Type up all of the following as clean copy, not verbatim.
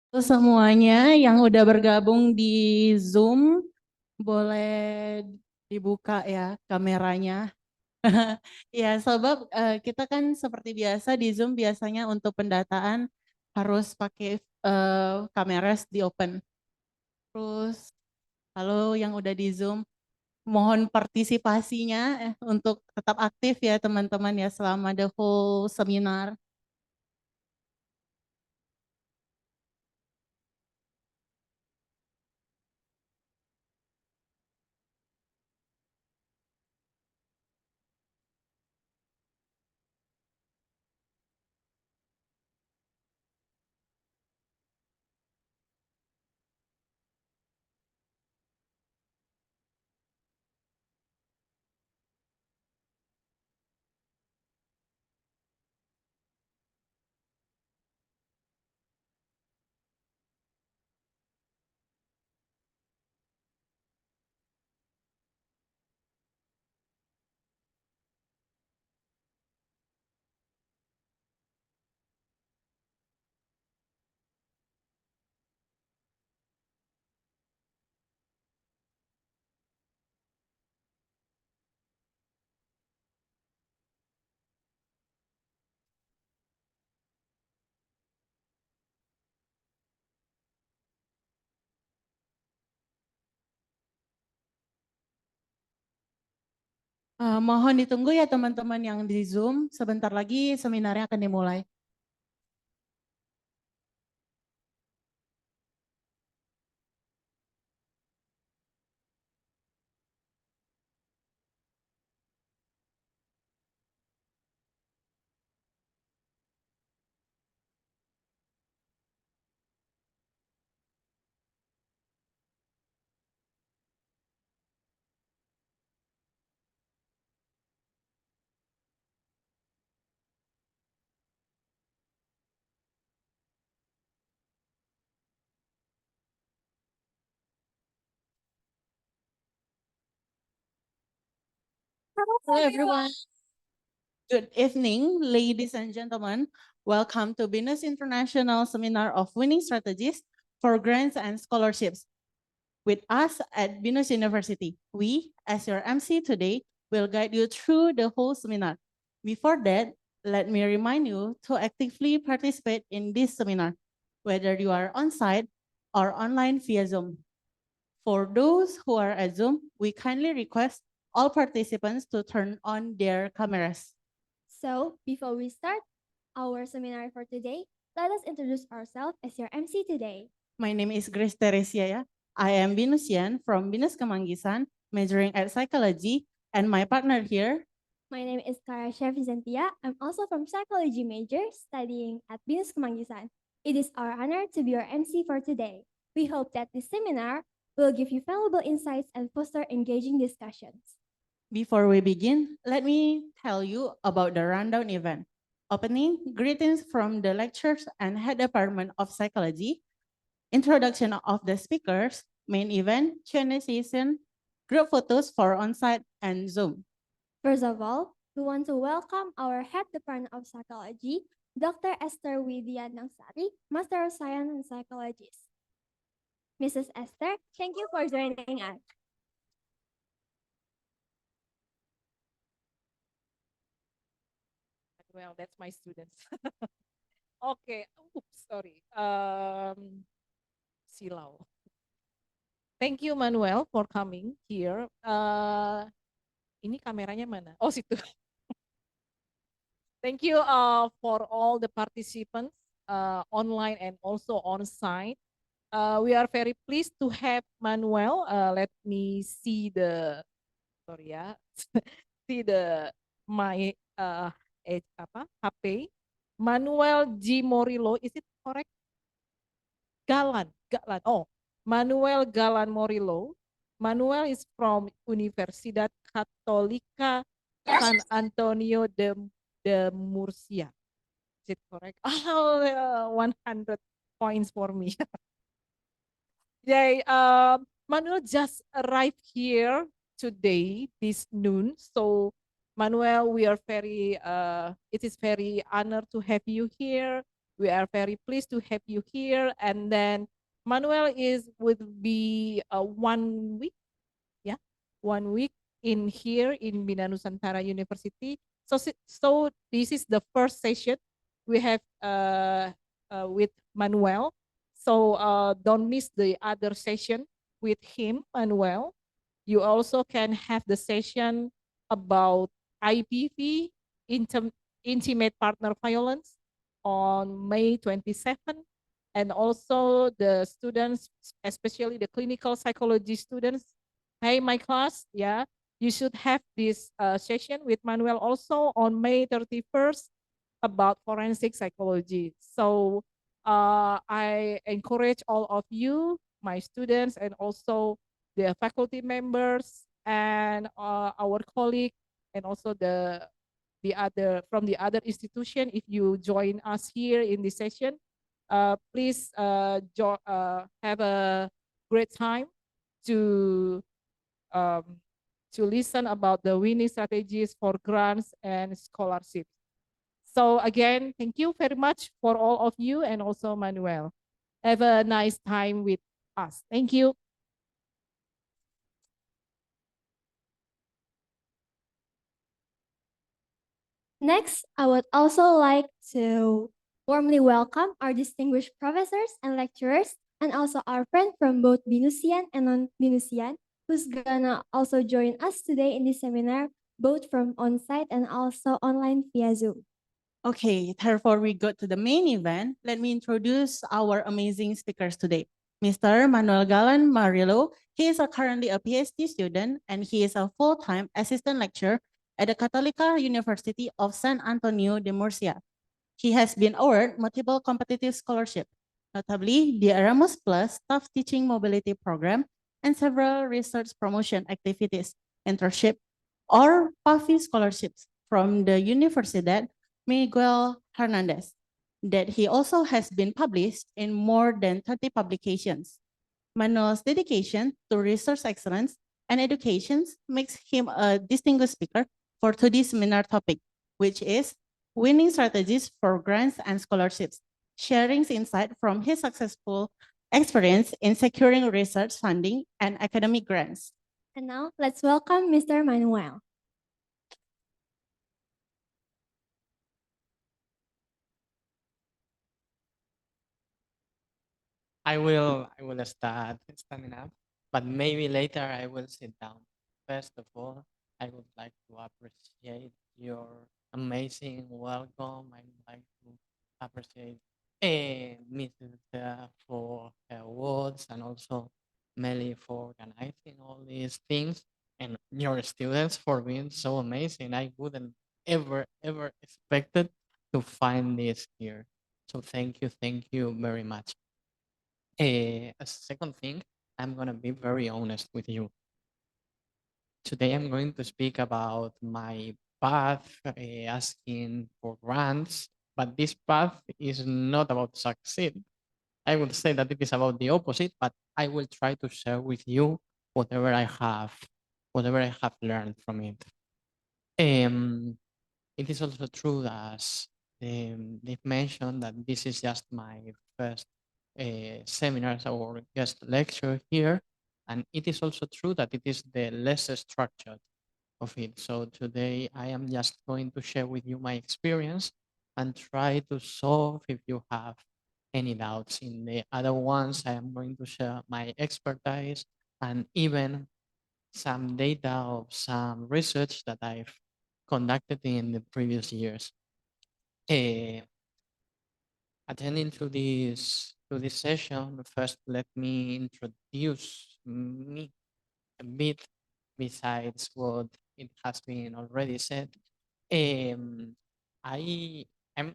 Halo semuanya yang udah bergabung di Zoom, boleh dibuka ya kameranya. Ya, sebab kita kan seperti biasa di Zoom biasanya untuk pendataan harus pakai kamera di open. Terus, halo yang udah di Zoom, mohon partisipasinya untuk tetap aktif ya teman-teman ya selama the whole seminar. Mohon ditunggu ya teman-teman yang di Zoom, sebentar lagi seminarnya akan dimulai. Hello everyone. Good evening, ladies and gentlemen. Welcome to Venus International Seminar of Winning Strategies for Grants and Scholarships. With us at Venus University, we, as your MC today, will guide you through the whole seminar. Before that, let me remind you to actively participate in this seminar, whether you are on-site or online via Zoom. For those who are at Zoom, we kindly request all participants to turn on their cameras. So, before we start our seminar for today, let us introduce ourselves as your MC today. My name is Grace Teresia. I am Venusian from Venus Kemanggisan, majoring at psychology, and my partner here. My name is Kara Zentia. I'm also from psychology major studying at Binus Kemanggisan. It is our honor to be your MC for today. We hope that this seminar will give you valuable insights and foster engaging discussions. Before we begin, let me tell you about the rundown event. Opening, greetings from the lecturers and head department of psychology, introduction of the speakers, main event, Q&A session, group photos for on-site and Zoom. First of all, we want to welcome our head department of psychology, Dr. Esther Widya Nangsari, Master of Science and Psychologist. Mrs. Esther, thank you for joining us. Well, that's my students. Okay. Oops, sorry. Silau. Thank you, Manuel, for coming here. Ini kameranya mana? Oh, situ. Thank you for all the participants online and also on site. We are very pleased to have Manuel. Let me see the, sorry ya, see the my HP. Manuel G. Morillo, is it correct? Galan. Oh, Manuel Galan Morillo. Manuel is from Universidad Católica San Antonio de Murcia. Is it correct? Oh, 100 points for me. Yay, Manuel just arrived here today, this noon. So Manuel, we are very, it is very honored to have you here. We are very pleased to have you here. And then Manuel would be 1 week, yeah, 1 week in here in Bina Nusantara University. So this is the first session we have with Manuel. So don't miss the other session with him, Manuel. You also can have the session about IPV, intimate partner violence, on May 27th. And also the students, especially the clinical psychology students, hey, my class, yeah, you should have this session with Manuel also on May 31st about forensic psychology. So I encourage all of you, my students, and also the faculty members and our colleague, and also the other from the other institution. If you join us here in this session, please have a great time to um, to listen about the winning strategies for grants and scholarships. So again, thank you very much for all of you, and also Manuel. Have a nice time with us. Thank you. Next, I would also like to warmly welcome our distinguished professors and lecturers, and also our friend from both Binusian and non-Binusian, who's gonna also join us today in this seminar, both from on-site and also online via Zoom. Okay, therefore we go to the main event. Let me introduce our amazing speakers today. Mr. Manuel Galan Murillo, he is currently a PhD student and he is a full-time assistant lecturer at the Católica University of San Antonio de Murcia. He has been awarded multiple competitive scholarships, notably the Erasmus Plus Staff Teaching Mobility Program and several research promotion activities, internship, or PAFI scholarships from the Universidad Miguel Hernandez, that he also has been published in more than 30 publications. Manuel's dedication to research excellence and education makes him a distinguished speaker for today's seminar topic, which is winning strategies for grants and scholarships, sharing insight from his successful experience in securing research funding and academic grants. And now, let's welcome Mr. Manuel. I will start standing up, but maybe later I will sit down. First of all, I would like to appreciate your amazing welcome. I would like to appreciate Mrs. For her words, and also Melly for organizing all these things, and your students for being so amazing. I wouldn't ever expected to find this here. So thank you very much. A second thing, I'm gonna be very honest with you. Today I'm going to speak about my path asking for grants, but this path is not about succeed. I would say that it is about the opposite, but I will try to share with you whatever I have, whatever I have learned from it. It is also true, as they've mentioned, that this is just my first seminar or guest lecture here. And it is also true that it is the less structured of it. So today I am just going to share with you my experience and try to solve if you have any doubts. In the other ones, I am going to share my expertise and even some data of some research that I've conducted in the previous years. Eh, Attending to this session, first let me introduce me a bit besides what it has been already said. I am,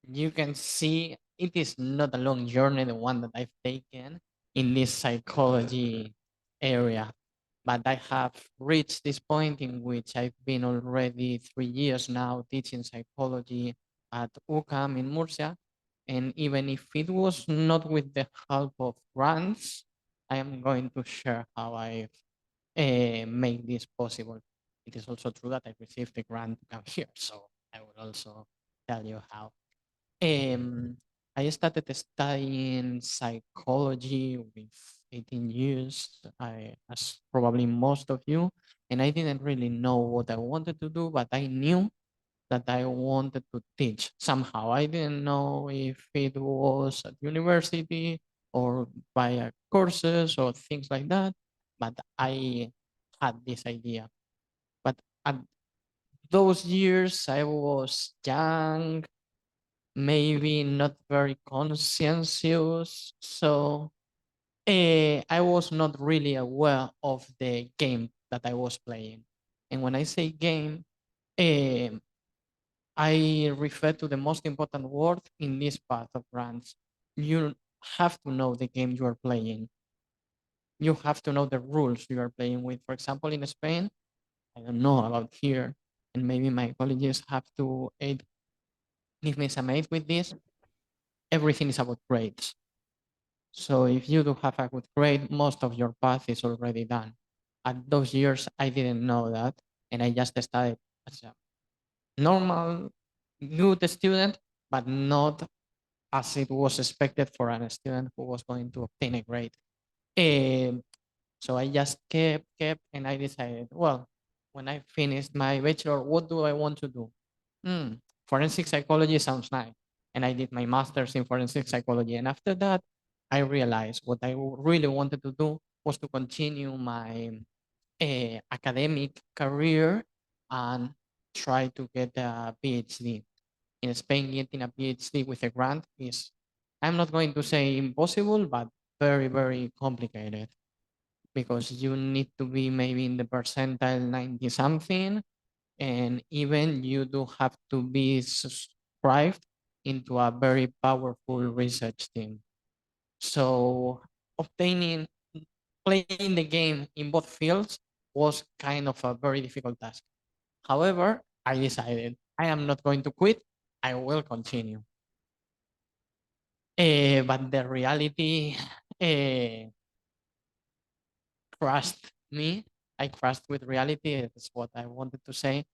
you can see it is not a long journey, the one that I've taken in this psychology area. But I have reached this point in which I've been already 3 years now teaching psychology at UCAM in Murcia. And even if it was not with the help of grants, I am going to share how I've made this possible. It is also true that I received a grant to come here, so I will also tell you how. Um, I started studying psychology with 18 years, as probably most of you, and I didn't really know what I wanted to do, but I knew that I wanted to teach somehow. I didn't know if it was at university or via courses or things like that, but I had this idea. But at those years, I was young, maybe not very conscientious, so I was not really aware of the game that I was playing. And when I say game, um I refer to the most important word in this path of grants. You have to know the game you are playing. You have to know the rules you are playing with. For example, in Spain, I don't know about here, and maybe my colleagues have to give me some aid with this. Everything is about grades. So if you do have a good grade, most of your path is already done. At those years, I didn't know that, and I just studied as a normal, good student, but not as it was expected for a student who was going to obtain a grade. Um, so I just kept, and I decided, well, when I finished my bachelor, what do I want to do? Forensic psychology sounds nice. And I did my master's in forensic psychology. And after that, I realized what I really wanted to do was to continue my academic career and try to get a PhD. In Spain, getting a PhD with a grant is, I'm not going to say impossible, but very, very complicated because you need to be maybe in the percentile 90 something. And even you do have to be subscribed into a very powerful research team. So obtaining, playing the game in both fields was kind of a very difficult task. However, I decided I am not going to quit. I will continue. But the reality crushed me. I crushed with reality. That's what I wanted to say.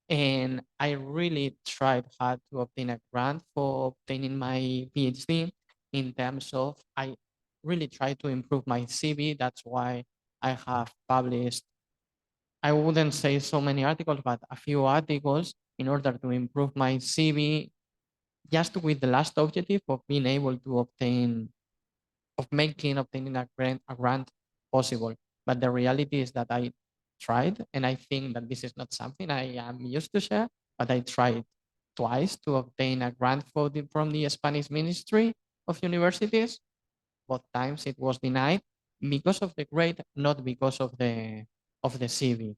And I really tried hard to obtain a grant for obtaining my PhD in terms of I really tried to improve my CV. That's why I have published, I wouldn't say so many articles, but a few articles in order to improve my CV, just with the last objective of being able to obtain, of making obtaining a grant possible. But the reality is that I tried, and I think that this is not something I am used to share, but I tried twice to obtain a grant from the Spanish Ministry of Universities. Both times it was denied because of the grade, not because of the CV.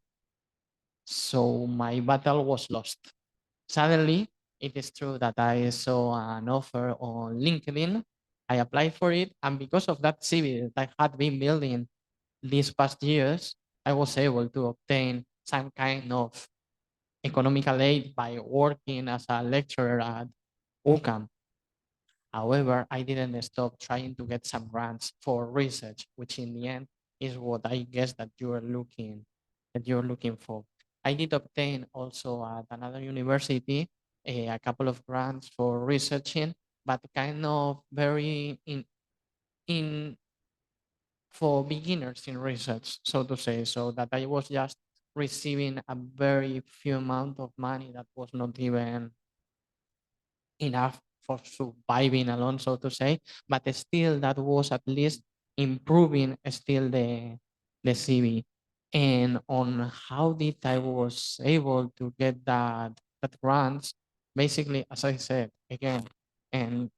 So my battle was lost. Suddenly, it is true that I saw an offer on LinkedIn. I applied for it, and because of that CV that I had been building these past years, I was able to obtain some kind of economical aid by working as a lecturer at UCAM. However, I didn't stop trying to get some grants for research, which in the end is what I guess that you're looking for. I did obtain also at another university a couple of grants for researching, but kind of very in for beginners in research, so to say, so that I was just receiving a very few amount of money that was not even enough for surviving alone, so to say, but still that was at least improving still the CV. And on how did I was able to get that grants, basically, as I said again, and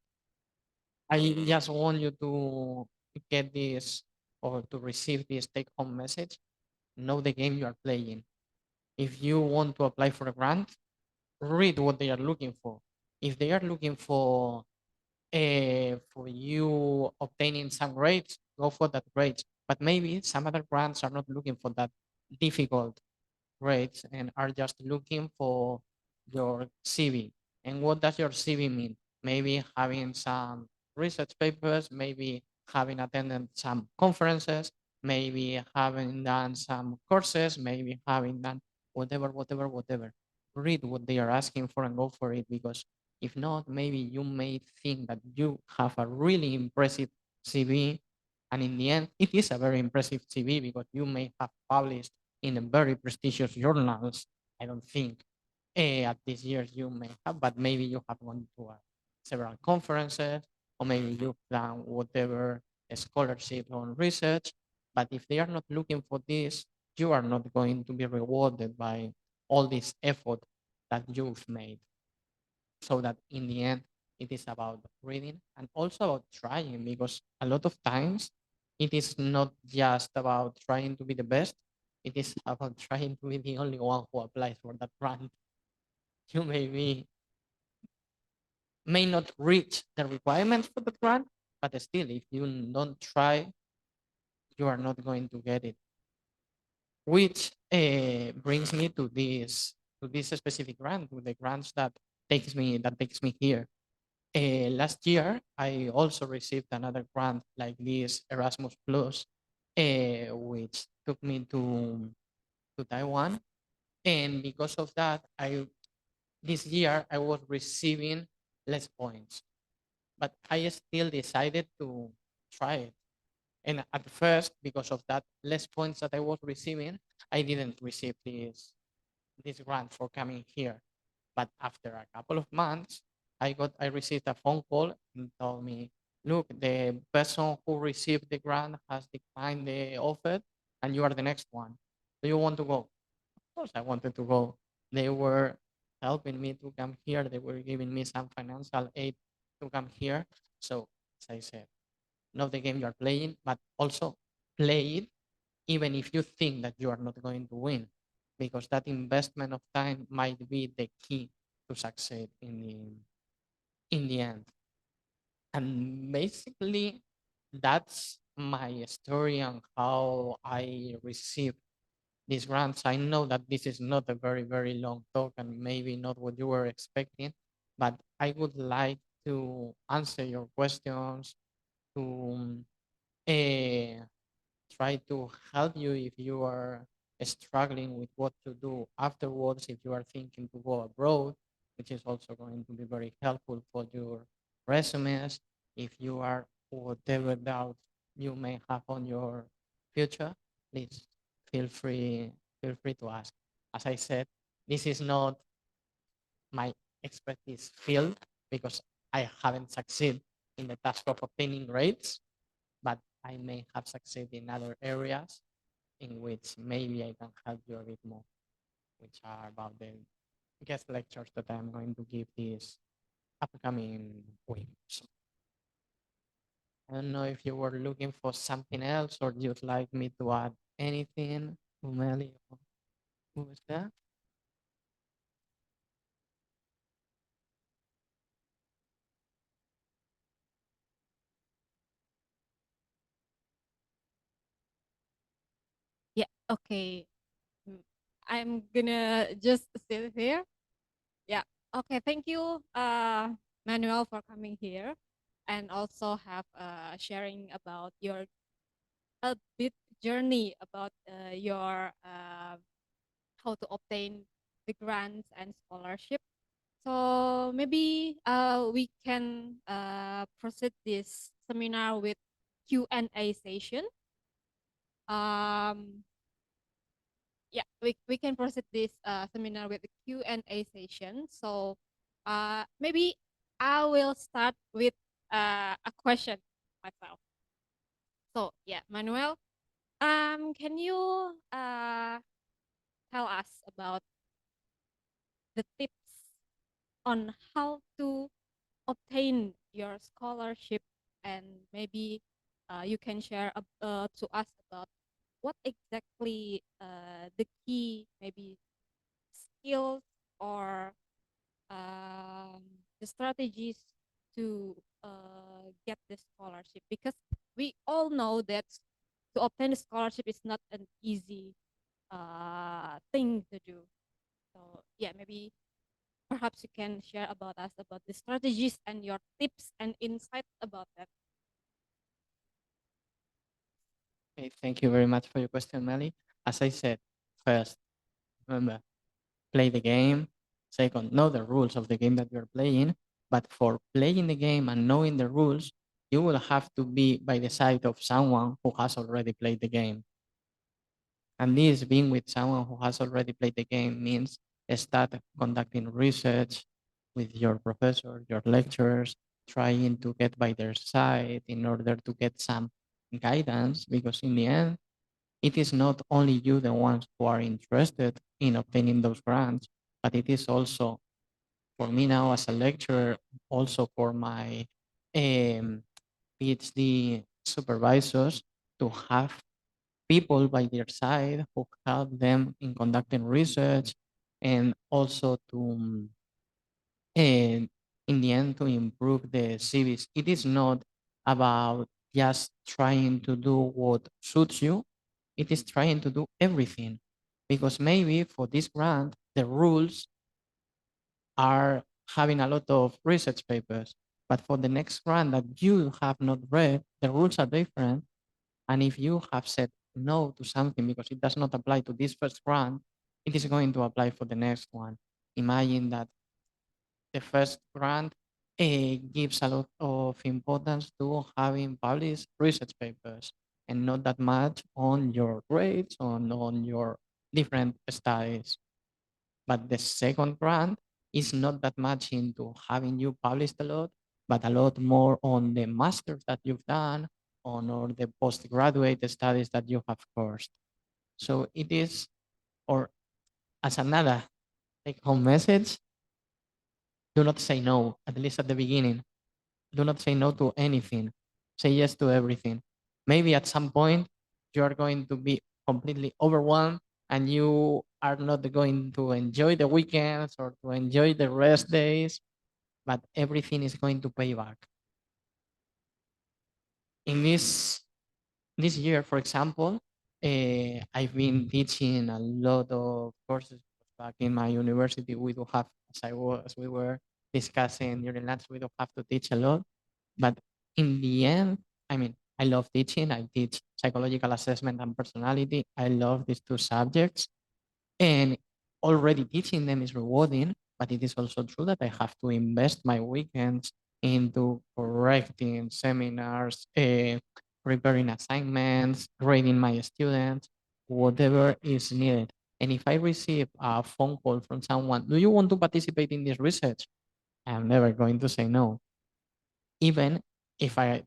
I just want you to get this or to receive this take-home message. Know the game you are playing. If you want to apply for a grant, read what they are looking for. If they are looking for you obtaining some grades, go for that grades. But maybe some other grants are not looking for that difficult grades and are just looking for your CV. And what does your CV mean? Maybe having some research papers, maybe having attended some conferences, maybe having done some courses, maybe having done whatever. Read what they are asking for and go for it, because If not, maybe you may think that you have a really impressive CV. And in the end, it is a very impressive CV because you may have published in a very prestigious journals. I don't think at this year you may have, but maybe you have gone to several conferences, or maybe you've done whatever scholarship on research. But if they are not looking for this, you are not going to be rewarded by all this effort that you've made. So that in the end, it is about reading and also about trying, because a lot of times it is not just about trying to be the best, it is about trying to be the only one who applies for that grant. You may not reach the requirements for the grant, but still, if you don't try, you are not going to get it. Which brings me to this specific grant, to the grants that takes me here. Last year, I also received another grant like this Erasmus Plus, which took me to Taiwan, and because of that, this year I was receiving less points, but I still decided to try it. And at first, because of that less points that I was receiving, I didn't receive this grant for coming here. But after a couple of months, I received a phone call and told me, look, the person who received the grant has declined the offer, and you are the next one. Do you want to go? Of course, I wanted to go. They were helping me to come here. They were giving me some financial aid to come here. So, as I said, know the game you are playing, but also play it even if you think that you are not going to win, because that investment of time might be the key to succeed in the end. And basically, that's my story on how I received these grants. I know that this is not a very, very long talk and maybe not what you were expecting, but I would like to answer your questions, to try to help you if you are struggling with what to do afterwards, if you are thinking to go abroad, which is also going to be very helpful for your resumes, if you are whatever doubt you may have on your future, please feel free to ask. As I said, this is not my expertise field because I haven't succeeded in the task of obtaining grades, but I may have succeeded in other areas in which maybe I can help you a bit more, which are about the guest lectures that I'm going to give this upcoming week. So I don't know if you were looking for something else or you'd like me to add anything. Umeli, who is that? Yeah, okay. Mm, I'm gonna just sit here. Yeah. Okay, thank you, Manuel, for coming here and also have sharing about your a bit journey about your how to obtain the grants and scholarship. So maybe we can proceed this seminar with Q&A session. Um, yeah, we can proceed this seminar with the Q&A session. So maybe I will start with a question myself. So yeah, Manuel, can you tell us about the tips on how to obtain your scholarship, and maybe you can share to us about what exactly the key maybe skills or um, the strategies to get the scholarship, because we all know that to obtain a scholarship is not an easy thing to do. So yeah, maybe perhaps you can share about us about the strategies and your tips and insights about that. Okay, thank you very much for your question, Meli. As I said, first, remember, play the game. Second, know the rules of the game that you're playing. But for playing the game and knowing the rules, you will have to be by the side of someone who has already played the game. And this being with someone who has already played the game means start conducting research with your professor, your lecturers, trying to get by their side in order to get some guidance, because in the end, it is not only you the ones who are interested in obtaining those grants, but it is also for me now as a lecturer, also for my um, PhD supervisors to have people by their side who help them in conducting research, and also to and in the end to improve the civics. It is not about just trying to do what suits you. It is trying to do everything, because maybe for this grant the rules are having a lot of research papers, but for the next grant that you have not read, the rules are different. And if you have said no to something because it does not apply to this first grant, it is going to apply for the next one. Imagine that the first grant gives a lot of importance to having published research papers and not that much on your grades, on your different studies. But the second grant is not that much into having you published a lot, but a lot more on the masters that you've done, on or the postgraduate studies that you have coursed. So it is, or as another take-home message, do not say no, at least at the beginning. Do not say no to anything. Say yes to everything. Maybe at some point you are going to be completely overwhelmed and you are not going to enjoy the weekends or to enjoy the rest days, but everything is going to pay back. In this year, for example, I've been teaching a lot of courses. Back in my university, we do have, as we were discussing during lunch, we do have to teach a lot. But in the end, I mean, I love teaching. I teach psychological assessment and personality. I love these two subjects. And already teaching them is rewarding, but it is also true that I have to invest my weekends into correcting seminars, preparing assignments, grading my students, whatever is needed. And if I receive a phone call from someone, do you want to participate in this research? I'm never going to say no, even if I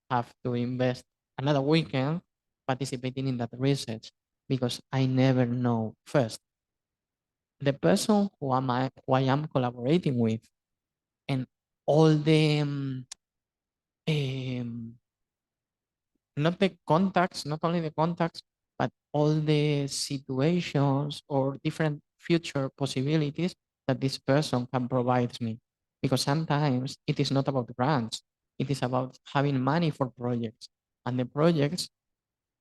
have to invest another weekend participating in that research, because I never know first the person who I am collaborating with, and all the um, not the contacts, not only the contacts, but all the situations or different future possibilities that this person can provide me. Because sometimes it is not about grants, it is about having money for projects. And the projects,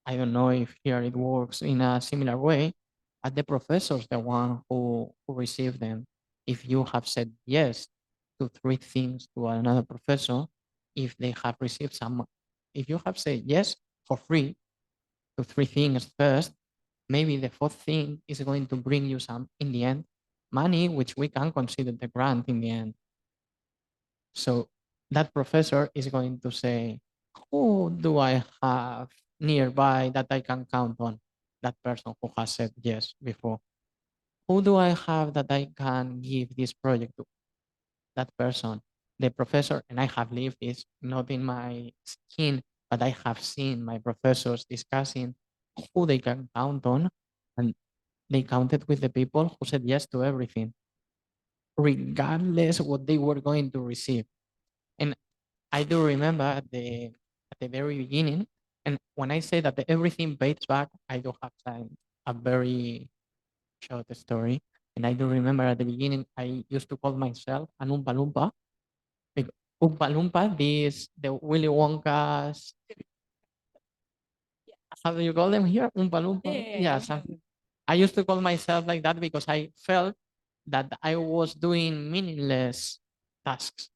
I don't know if here it works in a similar way, but the professors, the one who receive them. If you have said yes to three things to another professor, if they have received some, if you have said yes for free to three things first, maybe the fourth thing is going to bring you some, in the end, money, which we can consider the grant in the end. So that professor is going to say, who do I have nearby that I can count on? That person who has said yes before. Who do I have that I can give this project to? That person, the professor, and I have lived this not in my skin, but I have seen my professors discussing who they can count on, and they counted with the people who said yes to everything, regardless what they were going to receive. And I do remember at the very beginning, and when I say that everything pays back, I do have a very short story. And I do remember at the beginning, I used to call myself an Oompa Loompa. Like, Oompa Loompa, the Willy Wonka's, how do you call them here? Oompa Loompa? Yeah, something. I used to call myself like that because I felt that I was doing meaningless tasks,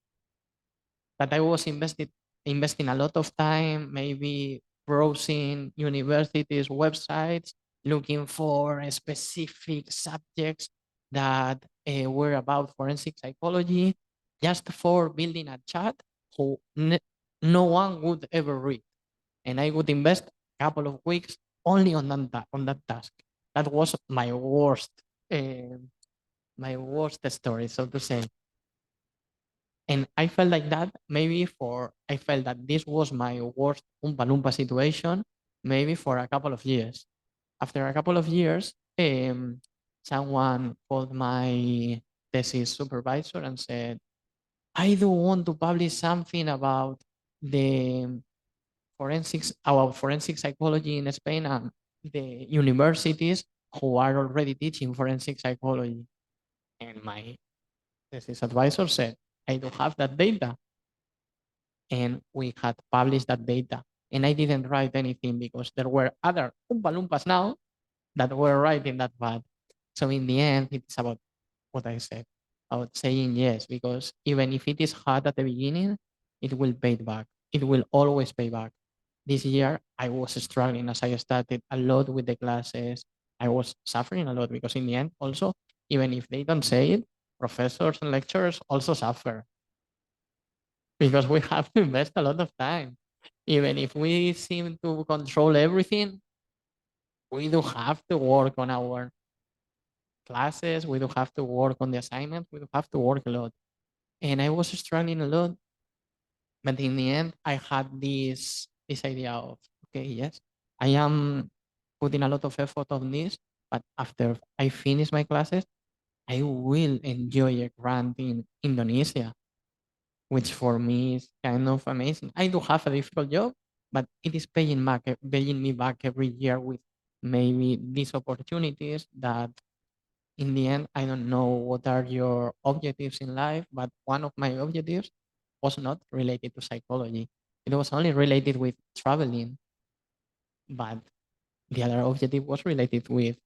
that I was investing a lot of time, maybe browsing universities' websites, looking for specific subjects that were about forensic psychology, just for building a chat who no one would ever read. And I would invest a couple of weeks only on that task. That was my worst story, so to say. And I felt like that I felt that this was my worst Oompa Loompa situation, maybe for a couple of years. After a couple of years, someone called my thesis supervisor and said, I do want to publish something about the forensic psychology in Spain and the universities who are already teaching forensic psychology. And my thesis advisor said, I don't have that data. And we had published that data. And I didn't write anything because there were other Oompa Loompas now that were writing that bad. So in the end, it's about what I said, about saying yes, because even if it is hard at the beginning, it will pay back. It will always pay back. This year, I was struggling as I started a lot with the classes. I was suffering a lot because in the end, also, even if they don't say it, professors and lecturers also suffer because we have to invest a lot of time. Even if we seem to control everything, we do have to work on our classes, we do have to work on the assignments, we do have to work a lot. And I was struggling a lot, but in the end, I had this idea of, okay, yes, I am putting a lot of effort on this, but after I finish my classes, I will enjoy a grant in Indonesia, which for me is kind of amazing. I do have a difficult job, but it is paying me back every year with maybe these opportunities that in the end, I don't know what are your objectives in life, but one of my objectives was not related to psychology. It was only related with traveling, but the other objective was related with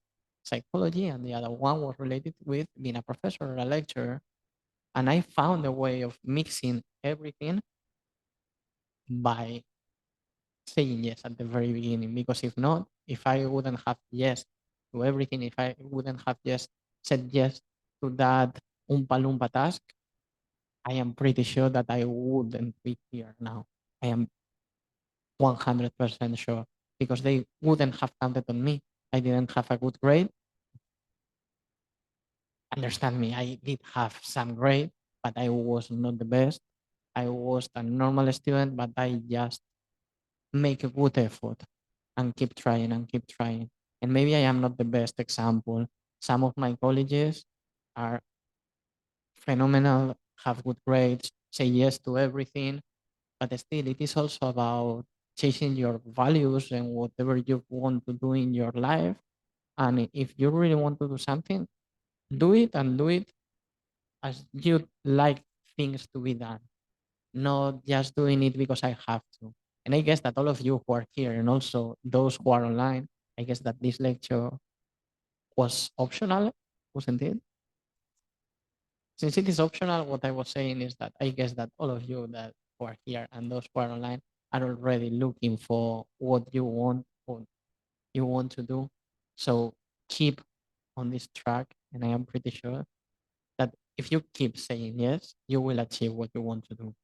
psychology, and the other one was related with being a professor or a lecturer. And I found a way of mixing everything by saying yes at the very beginning, because if not, if I wouldn't have yes to everything, if I wouldn't have just said yes to that Oompa Loompa task, I am pretty sure that I wouldn't be here now. I am 100% sure, because they wouldn't have counted on me. I didn't have a good grade. Understand me, I did have some grade, but I was not the best. I was a normal student, but I just make a good effort and keep trying and keep trying. And maybe I am not the best example. Some of my colleges are phenomenal, have good grades, say yes to everything, but still it is also about chasing your values and whatever you want to do in your life. And if you really want to do something, do it, and do it as you like things to be done, not just doing it because I have to. And I guess that all of you who are here and also those who are online, I guess that this lecture was optional, wasn't it? Since it is optional, what I was saying is that I guess that all of you that who are here and those who are online are already looking for what you want or you want to do. So keep on this track, and I am pretty sure that if you keep saying yes, you will achieve what you want to do.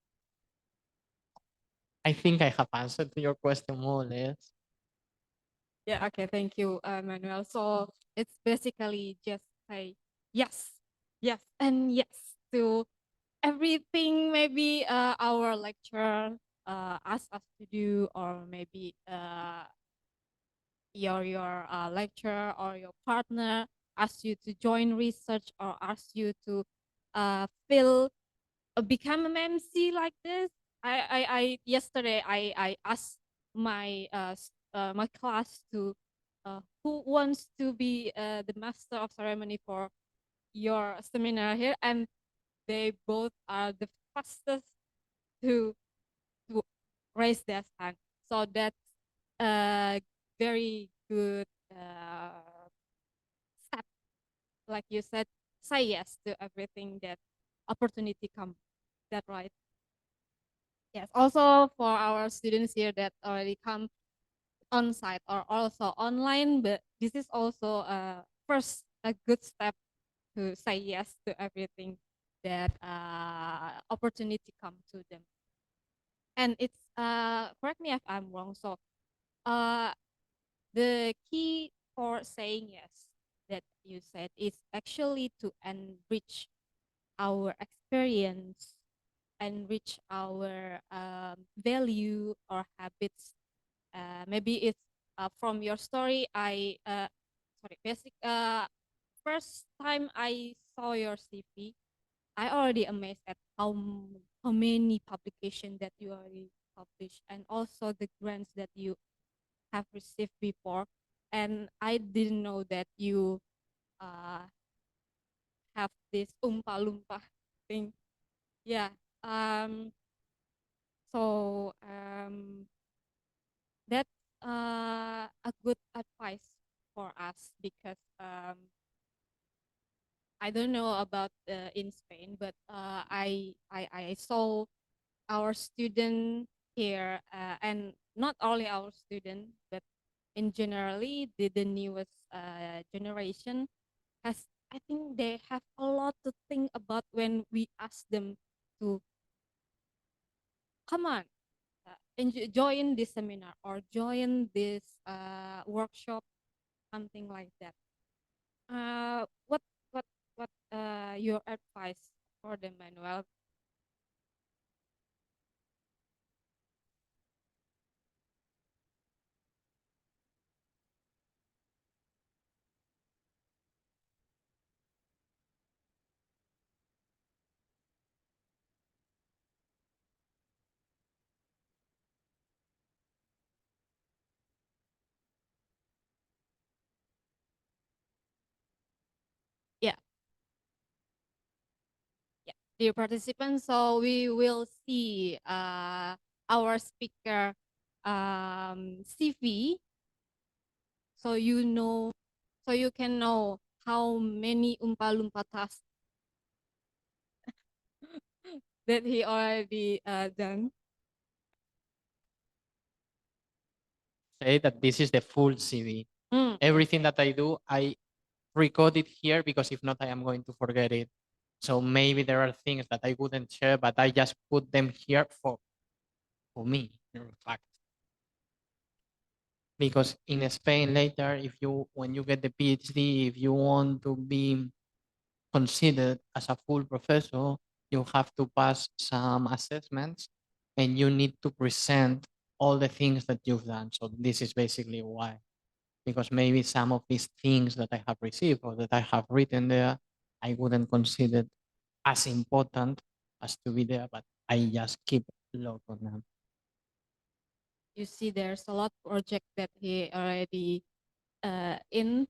I think I have answered to your question more or less. Yeah, okay, thank you, Manuel. So it's basically just say yes, yes, and yes to everything maybe our lecturer asked us to do, or maybe your lecturer or your partner asks you to join research, or asks you to fill become an MC like this. I yesterday I asked my class to who wants to be the master of ceremony for your seminar here, and they both are the fastest to to raise their hand. So that's a very good step. Like you said, say yes to everything that opportunity comes. That right? Yes. Also for our students here that already come on site or also online, but this is also first a good step to say yes to everything. that opportunity come to them. And it's correct me if I'm wrong. So the key for saying yes that you said is actually to enrich our experience, enrich our value or habits. Maybe it's from your story. First time I saw your CV, I already amazed at how many publications that you already published, and also the grants that you have received before. And I didn't know that you uh, have this umpa lumpa thing. Yeah. So that's a good advice for us because I don't know about in Spain, but I saw our student here, and not only our student, but in generally the newest generation has. I think they have a lot to think about when we ask them to come on, join this seminar or join this workshop, something like that. What your advice for them, Manuel? Yeah, yeah, dear participants. So we will see our speaker CV, so so you can know how many umpa lumpa tasks that he already done. Say that this is the full CV. Everything that I do, I record it here because if not, I am going to forget it. So maybe there are things that I wouldn't share, but I just put them here for me, in fact. Because in Spain later, if you when you get the PhD, if you want to be considered as a full professor, you have to pass some assessments and you need to present all the things that you've done. So this is basically why. Because maybe some of these things that I have received or that I have written there, I wouldn't consider as important as to be there, but I just keep log on them. You see, there's a lot project that he already in.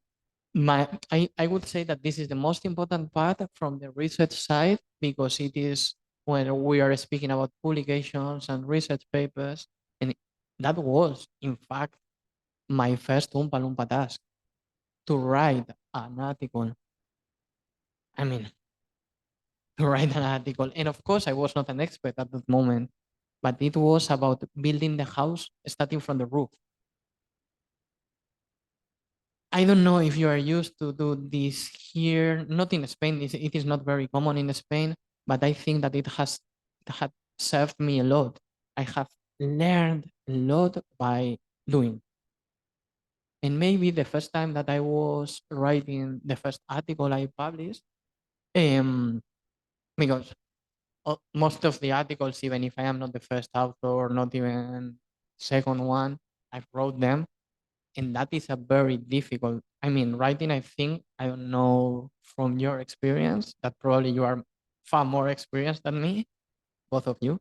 I would say that this is the most important part from the research side because it is when we are speaking about publications and research papers. And that was, in fact, my first Oompa Loompa task to write an article. I mean, to write an article. And of course, I was not an expert at that moment, but it was about building the house starting from the roof. I don't know if you are used to do this here, not in Spain. It is not very common in Spain, but I think that it had served me a lot. I have learned a lot by doing. And maybe the first time that I was writing the first article I published, because most of the articles, even if I am not the first author or not even second one, I wrote them. And that is a very difficult, I mean, writing, I think, I don't know from your experience, that probably you are far more experienced than me, both of you.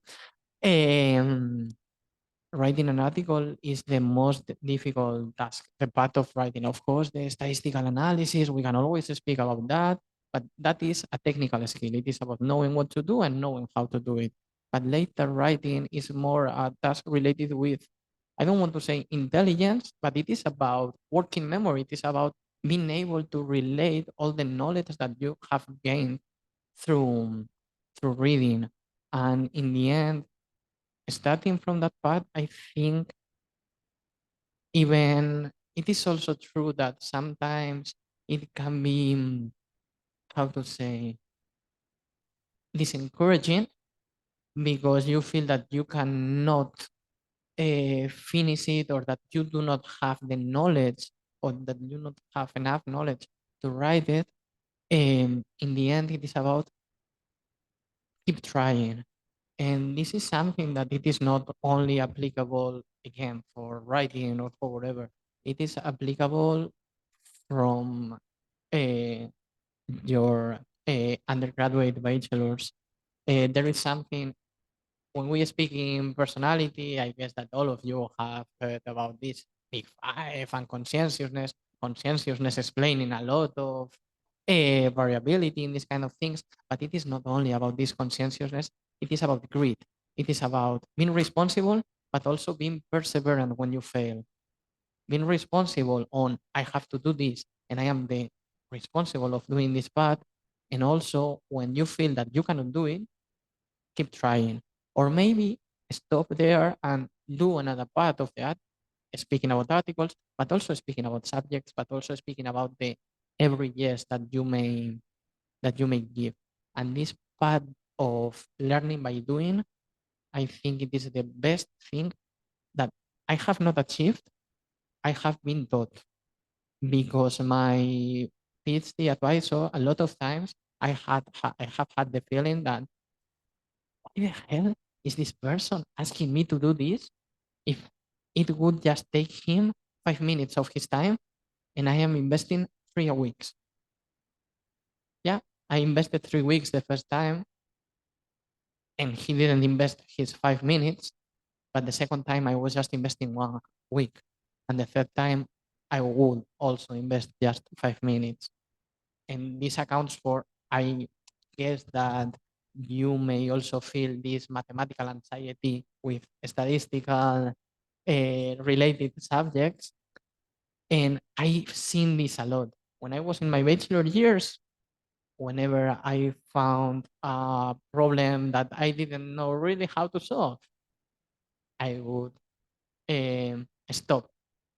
Writing an article is the most difficult task, the part of writing. Of course, the statistical analysis, we can always speak about that, but that is a technical skill. It is about knowing what to do and knowing how to do it. But later writing is more a task related with, I don't want to say intelligence, but it is about working memory. It is about being able to relate all the knowledge that you have gained through reading. And in the end, starting from that part, I think even it is also true that sometimes it can be, how to say, discouraging because you feel that you cannot finish it, or that you do not have the knowledge, or that you not have enough knowledge to write it. In the end, it is about keep trying. And this is something that it is not only applicable again for writing or for whatever. It is applicable from uh, your undergraduate bachelor's. There is something, when we speak in personality, I guess that all of you have heard about this big five and conscientiousness. Conscientiousness explaining a lot of variability in these kind of things, but it is not only about this conscientiousness, it is about grit. It is about being responsible, but also being perseverant when you fail. Being responsible on, I have to do this, and I am the responsible of doing this part. And also, when you feel that you cannot do it, keep trying. Or maybe stop there and do another part of that, speaking about articles, but also speaking about subjects, but also speaking about the every yes that you may give. And this part of learning by doing, I think it is the best thing that I have not achieved. I have been taught, because my PhD advisor, a lot of times I have had the feeling that, why the hell is this person asking me to do this? If it would just take him 5 minutes of his time, and I am investing 3 weeks. Yeah, I invested 3 weeks the first time, and he didn't invest his 5 minutes. But the second time, I was just investing 1 week. And the third time, I would also invest just 5 minutes. And this accounts for, I guess that you may also feel this mathematical anxiety with statistical related subjects. And I've seen this a lot. When I was in my bachelor years, whenever I found a problem that I didn't know really how to solve, I would stop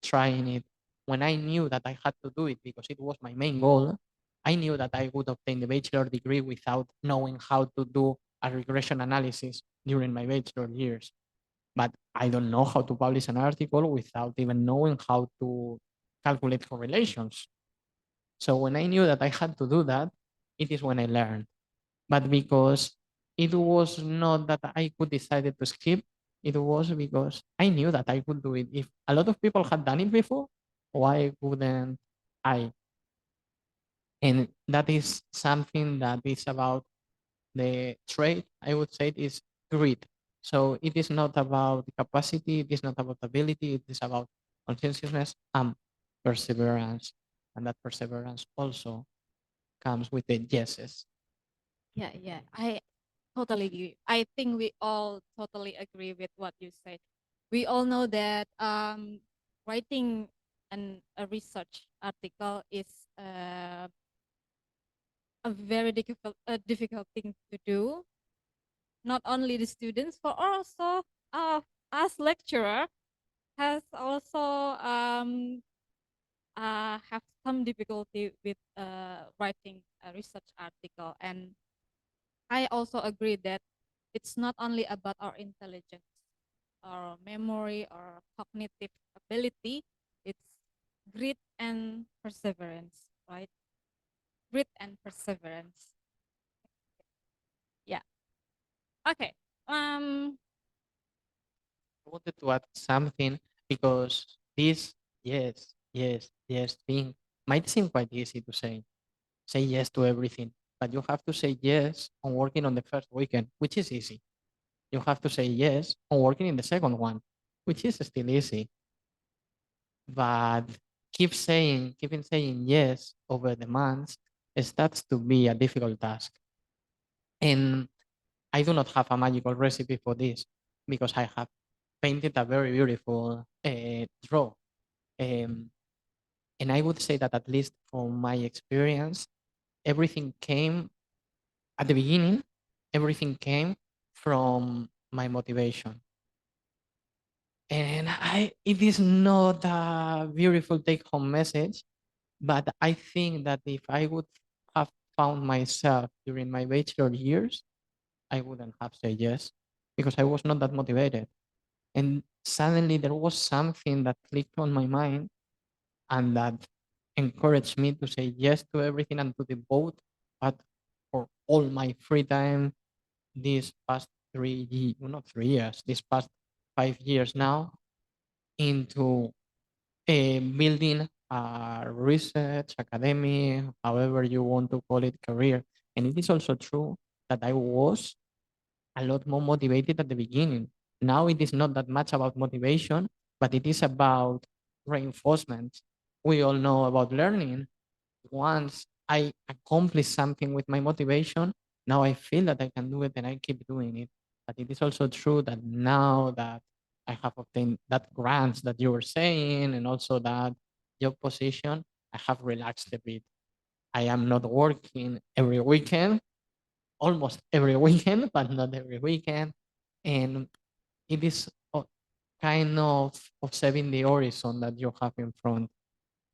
trying it. When I knew that I had to do it because it was my main goal, I knew that I would obtain the bachelor degree without knowing how to do a regression analysis during my bachelor years. But I don't know how to publish an article without even knowing how to calculate correlations. So when I knew that I had to do that, it is when I learned. But because it was not that I could decide to skip, it was because I knew that I could do it. If a lot of people had done it before, why wouldn't I? And that is something that is about the trait, I would say, it is grit. So it is not about capacity, it is not about ability, it is about conscientiousness and perseverance. And that perseverance also comes with the yeses. Yeah. I totally agree. I think we all totally agree with what you said. We all know that writing a research article is a very difficult thing to do. Not only the students, but also us lecturer has also have some difficulty with writing a research article. And I also agree that it's not only about our intelligence or memory or cognitive ability, it's grit and perseverance, right? Grit and perseverance. Yeah. Okay. I wanted to add something, because this yes thing might seem quite easy to say. Say yes to everything, but you have to say yes on working on the first weekend, which is easy. You have to say yes on working in the second one, which is still easy. But keeping saying yes over the months starts to be a difficult task. And I do not have a magical recipe for this, because I have painted a very beautiful draw. And I would say that, at least from my experience, everything came at the beginning, everything came from my motivation. And it is not a beautiful take home message, but I think that if I would have found myself during my bachelor years, I wouldn't have said yes because I was not that motivated. And suddenly there was something that clicked on my mind and that encouraged me to say yes to everything and to devote but for all my free time these past not 3 years, these past 5 years now into building a research, academy, however you want to call it, career. And it is also true that I was a lot more motivated at the beginning. Now it is not that much about motivation, but it is about reinforcement. We all know about learning. Once I accomplish something with my motivation, now I feel that I can do it and I keep doing it. But it is also true that now that I have obtained that grants that you were saying and also that job position, I have relaxed a bit. I am not working every weekend, almost every weekend, but not every weekend. And it is kind of setting the horizon that you have in front.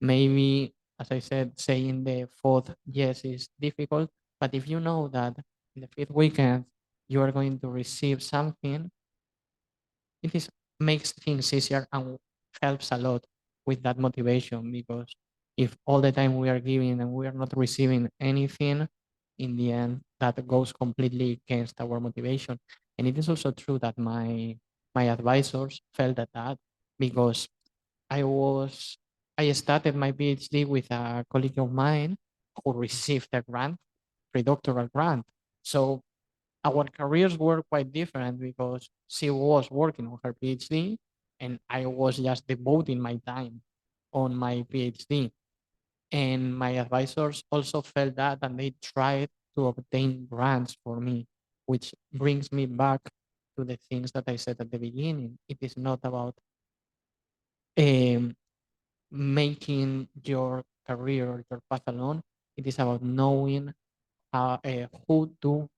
Maybe, as I said, saying the fourth yes is difficult, but if you know that in the fifth weekend you are going to receive something, it is makes things easier and helps a lot with that motivation because if all the time we are giving and we are not receiving anything, in the end that goes completely against our motivation. And it is also true that my advisors felt that because I was I started my PhD with a colleague of mine who received a grant, pre-doctoral grant. So our careers were quite different because she was working on her PhD and I was just devoting my time on my PhD. And my advisors also felt that and they tried to obtain grants for me, which brings me back to the things that I said at the beginning. It is not about um, making your career or your path alone. It is about knowing who to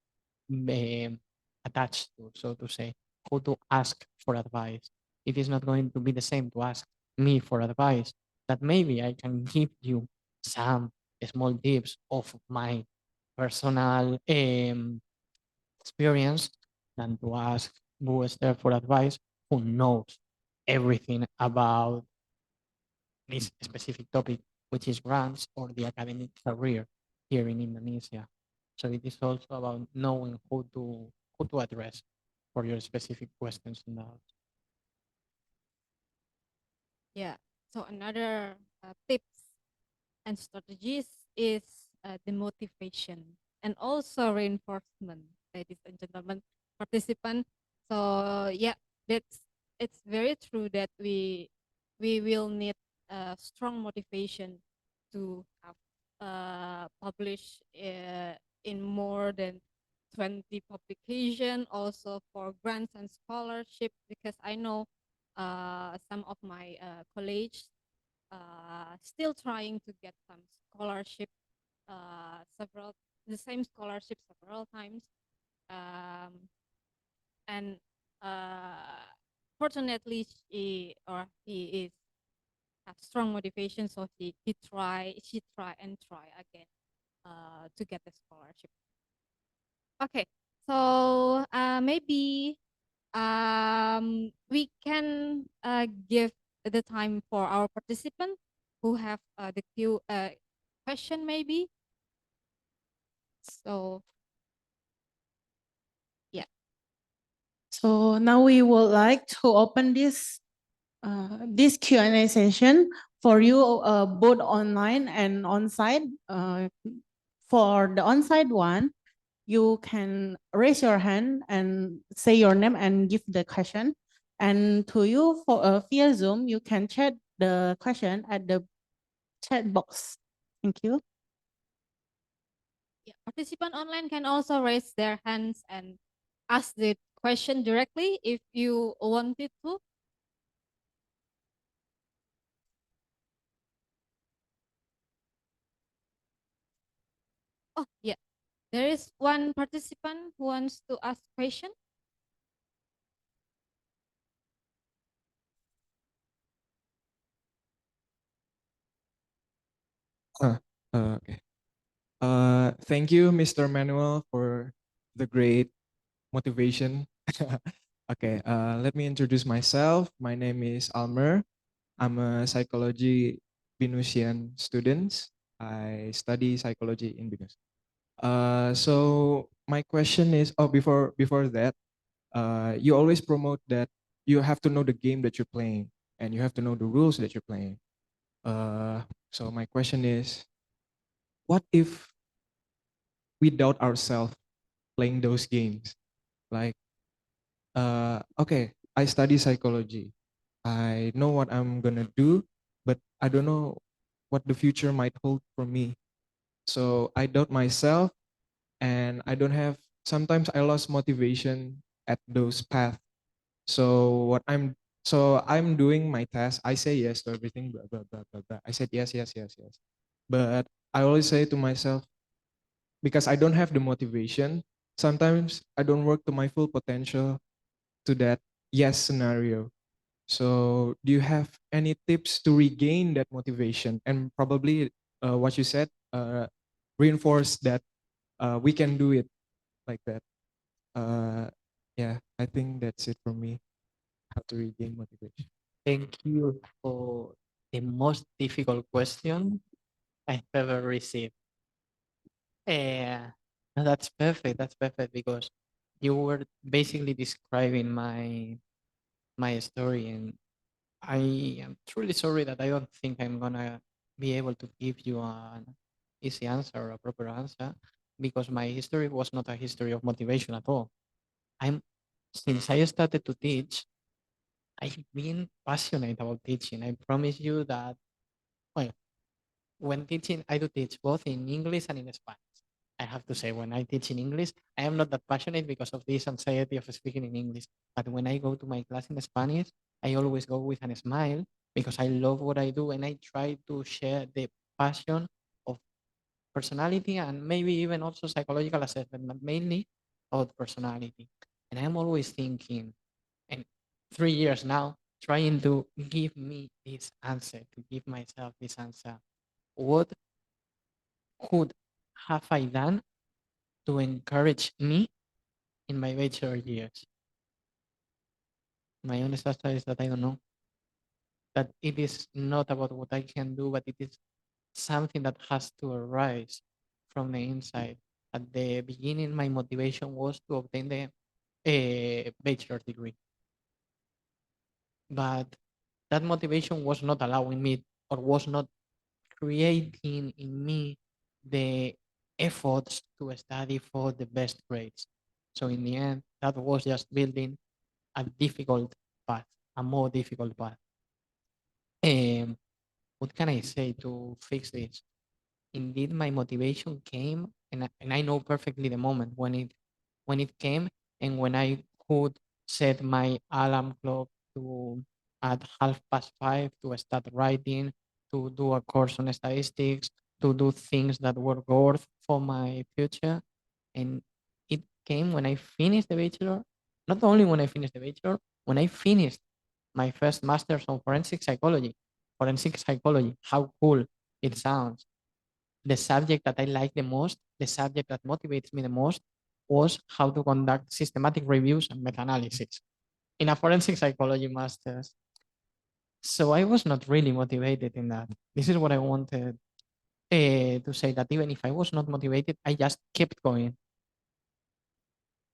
attach to, so to say, who to ask for advice. It is not going to be the same to ask me for advice, that maybe I can give you some small tips of my personal experience than to ask Buester for advice who knows everything about this specific topic, which is grants or the academic career here in Indonesia. So it is also about knowing who to address for your specific questions and doubts. Yeah. So another tips and strategies is the motivation and also reinforcement, ladies and gentlemen, participant. So yeah, that's it's very true that we will need strong motivation to have published in more than 20 publication also for grants and scholarship because I know some of my colleagues still trying to get some scholarship, several the same scholarship several times, and fortunately he is have strong motivation, so she try and try again to get the scholarship. Okay, so maybe we can give the time for our participant who have the Q question maybe. So yeah. So now we would like to open this Q&A session for you both online and on-site. For the on-site one, you can raise your hand and say your name and give the question. And to you for via Zoom, you can chat the question at the chat box. Thank you. Yeah, participant online can also raise their hands and ask the question directly if you wanted to. Oh yeah, there is one participant who wants to ask question. Uh, okay. Thank you, Mr. Manuel, for the great motivation. Okay, let me introduce myself. My name is Almer. I'm a psychology Venusian student. I study psychology in Venus. So my question is, oh, before that, you always promote that you have to know the game that you're playing and you have to know the rules that you're playing. So my question is, what if we doubt ourselves playing those games? Like, okay, I study psychology. I know what I'm gonna do, but I don't know what the future might hold for me. So I doubt myself, and I don't have. Sometimes I lost motivation at those paths. So I'm doing my task. I say yes to everything. Blah blah blah blah blah. I said yes, yes, yes, yes. But I always say to myself, because I don't have the motivation. Sometimes I don't work to my full potential to that yes scenario. So, do you have any tips to regain that motivation? And probably what you said, reinforce that we can do it like that. Uh, yeah, I think that's it for me. How to regain motivation. Thank you for the most difficult question I've ever received. Yeah, no, that's perfect. That's perfect because you were basically describing my story, and I am truly sorry that I don't think I'm gonna be able to give you an easy answer or a proper answer because my history was not a history of motivation at all. I'm Since I started to teach, I've been passionate about teaching. I promise you that. Well, when teaching, I do teach both in English and in Spanish. I have to say, when I teach in English, I am not that passionate because of this anxiety of speaking in English. But when I go to my class in Spanish, I always go with a smile because I love what I do and I try to share the passion of personality and maybe even also psychological assessment, but mainly about personality. And I'm always thinking, and 3 years now, trying to give me this answer, to give myself this answer. What could have I done to encourage me in my bachelor years? My honest answer is that I don't know. That it is not about what I can do, but it is something that has to arise from the inside. At the beginning, my motivation was to obtain the bachelor degree, but that motivation was not allowing me or was not creating in me the efforts to study for the best grades. So in the end, that was just building a difficult path, a more difficult path. Um, what can I say to fix this? Indeed, my motivation came, and I know perfectly the moment when it came, and when I could set my alarm clock to at 5:30 to start writing, to do a course on statistics, to do things that were worth for my future, and it came when I finished the bachelor. Not only when I finished the bachelor, when I finished my first master's on forensic psychology. Forensic psychology, how cool it sounds. The subject that I like the most, the subject that motivates me the most, was how to conduct systematic reviews and meta-analysis in a forensic psychology master's. So I was not really motivated in that. This is what I wanted to say, that even if I was not motivated, I just kept going.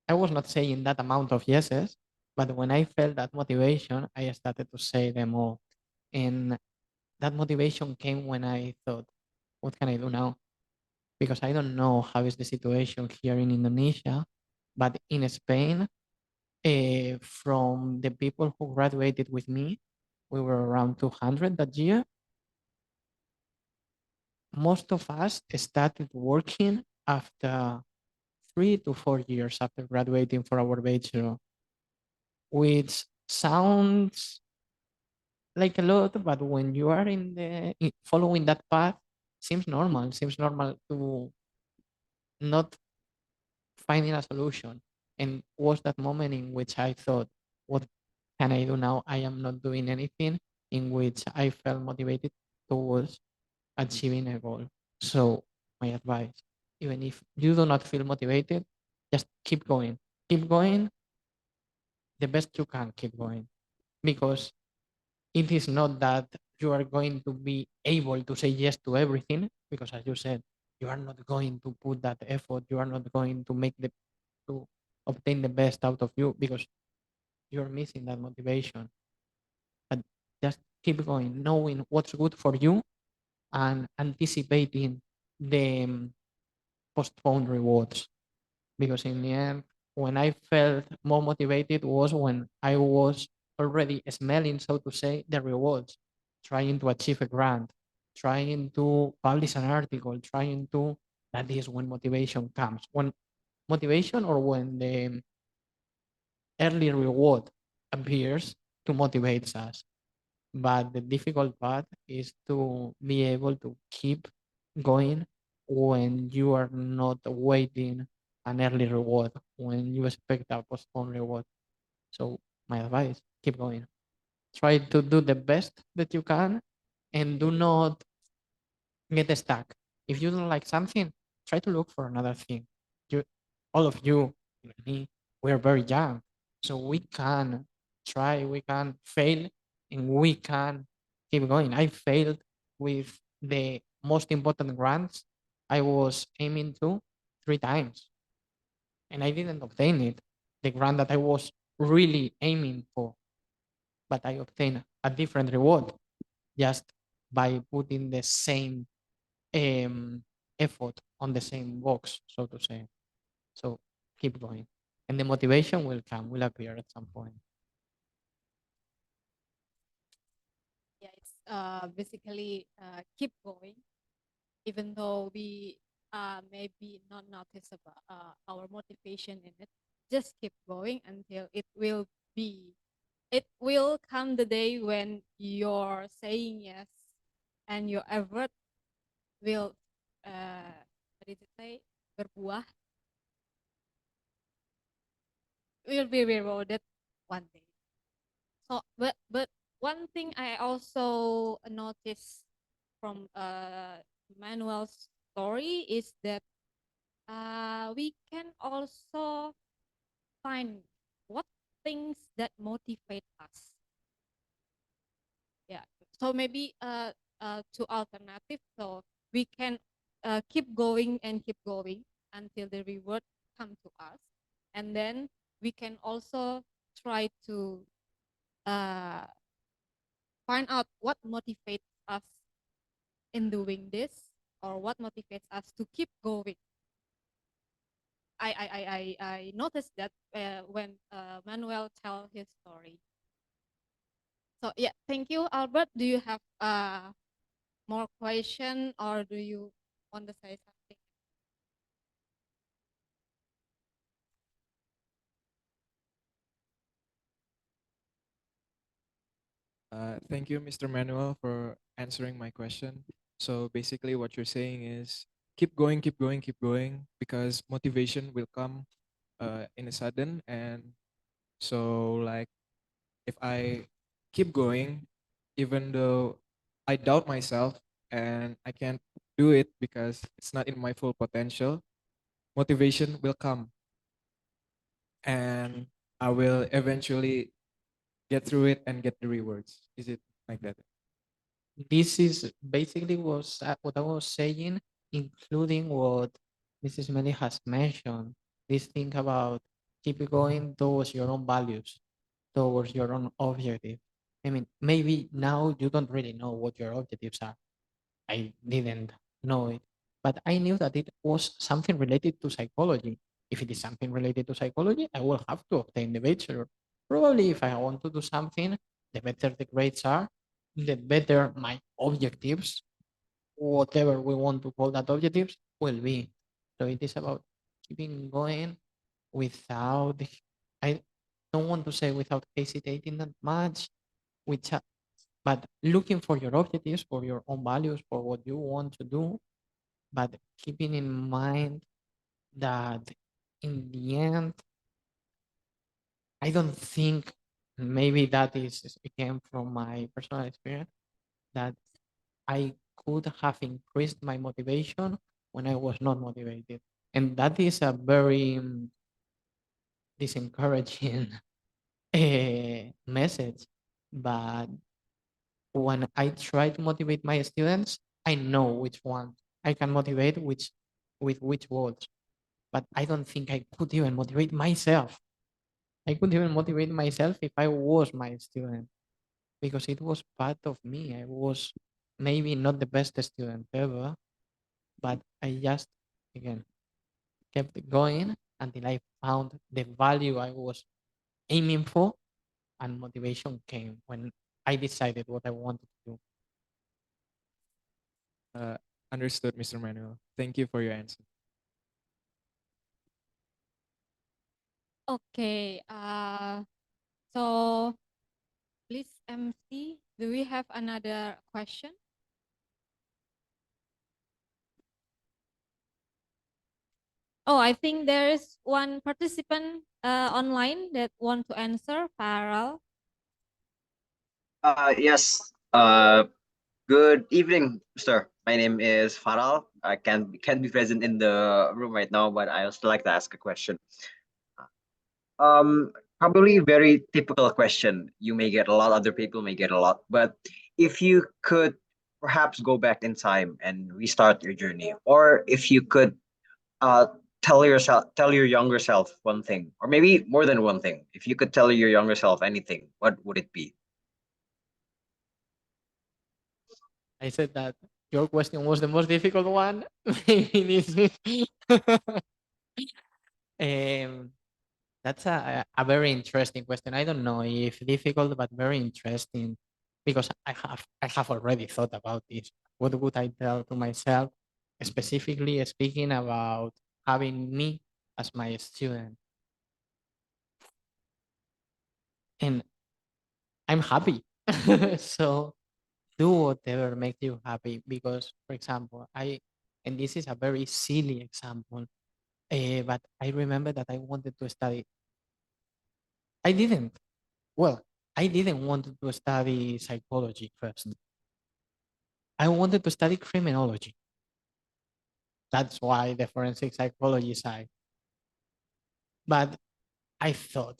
I was not saying that amount of yeses, but when I felt that motivation, I started to say them all. And that motivation came when I thought, what can I do now? Because I don't know how is the situation here in Indonesia, but in Spain, from the people who graduated with me, we were around 200 that year. Most of us started working after 3 to 4 years after graduating for our bachelor, which sounds like a lot, but when you are following that path, seems normal. Seems normal to not finding a solution. And was that moment in which I thought, what can I do now? I am not doing anything, in which I felt motivated towards achieving a goal. So my advice, even if you do not feel motivated, just keep going. keep going the best you can, keep going, because it is not that you are going to be able to say yes to everything, because as you said, you are not going to put that effort, you are not going to make the to obtain the best out of you, because you're missing that motivation. But just keep going, knowing what's good for you and anticipating the postponed rewards. Because in the end, when I felt more motivated was when I was already smelling, so to say, the rewards, trying to achieve a grant, trying to publish an article, trying to, that is when motivation comes. When motivation or when the early reward appears to motivate us. But the difficult part is to be able to keep going when you are not waiting an early reward, when you expect a postponed reward. So my advice, keep going. Try to do the best that you can and do not get stuck. If you don't like something, try to look for another thing. You, all of you, me, we are very young, so we can try, we can fail, and we can keep going. I failed with the most important grants I was aiming to 3 times, and I didn't obtain it. The grant that I was really aiming for, but I obtained a different reward just by putting the same um, effort on the same box, so to say. So keep going, and the motivation will come, will appear at some point. Yeah, it's basically keep going, even though we maybe not notice about our motivation in it. Just keep going until it will come the day when you're saying yes and your effort will what did it say, berbuah, will be rewarded one day. So but one thing I also noticed from Manuel's story is that we can also find what things that motivate us. Yeah. So maybe two alternative. So we can keep going and keep going until the reward come to us, and then we can also try to uh, find out what motivates us in doing this, or what motivates us to keep going. I noticed that when Manuel tell his story. So yeah, thank you, Albert. Do you have more question, or do you want to say something? Thank you, Mr. Manuel, for answering my question. So basically, what you're saying is keep going, keep going, keep going, because motivation will come in a sudden. And so, like, if I keep going, even though I doubt myself and I can't do it because it's not in my full potential, motivation will come and I will eventually get through it and get the rewards. Is it like that? This is basically was what I was saying, including what Mrs. Melly has mentioned. This thing about keep going towards your own values, towards your own objective. I mean, maybe now you don't really know what your objectives are. I didn't know it, but I knew that it was something related to psychology. If it is something related to psychology, I will have to obtain the bachelor. Probably if I want to do something, the better the grades are, the better my objectives, whatever we want to call that objectives, will be. So it is about keeping going without, I don't want to say without hesitating that much, which but looking for your objectives, for your own values, for what you want to do, but keeping in mind that in the end, I don't think, maybe that is again from my personal experience, that I could have increased my motivation when I was not motivated. And that is a very disencouraging message. But when I try to motivate my students, I know which one I can motivate with which words. But I don't think I could even motivate myself. I could even motivate myself if I was my student because it was part of me. I was maybe not the best student ever, but I just again kept going until I found the value I was aiming for, and motivation came when I decided what I wanted to do. Uh, Understood, Mr. Manuel. Thank you for your answer. Okay. So please, MC, do we have another question? Oh, I think there is one participant online that want to answer, Farrell. Yes. Good evening, sir. My name is Faral. I can't be present in the room right now, but I also like to ask a question. Probably a very typical question. You may get a lot, other people may get a lot, but if you could perhaps go back in time and restart your journey, or if you could uh tell your younger self one thing, or maybe more than one thing. If you could tell your younger self anything, what would it be? I said that your question was the most difficult one. Maybe this um, that's a very interesting question. I don't know if difficult, but very interesting because I have already thought about this. What would I tell to myself, specifically speaking about having me as my student? And I'm happy. So do whatever makes you happy because, for example, and this is a very silly example, but I remember that I wanted to study. I didn't. Well, I didn't want to study psychology first. I wanted to study criminology. That's why the forensic psychology side. But I thought,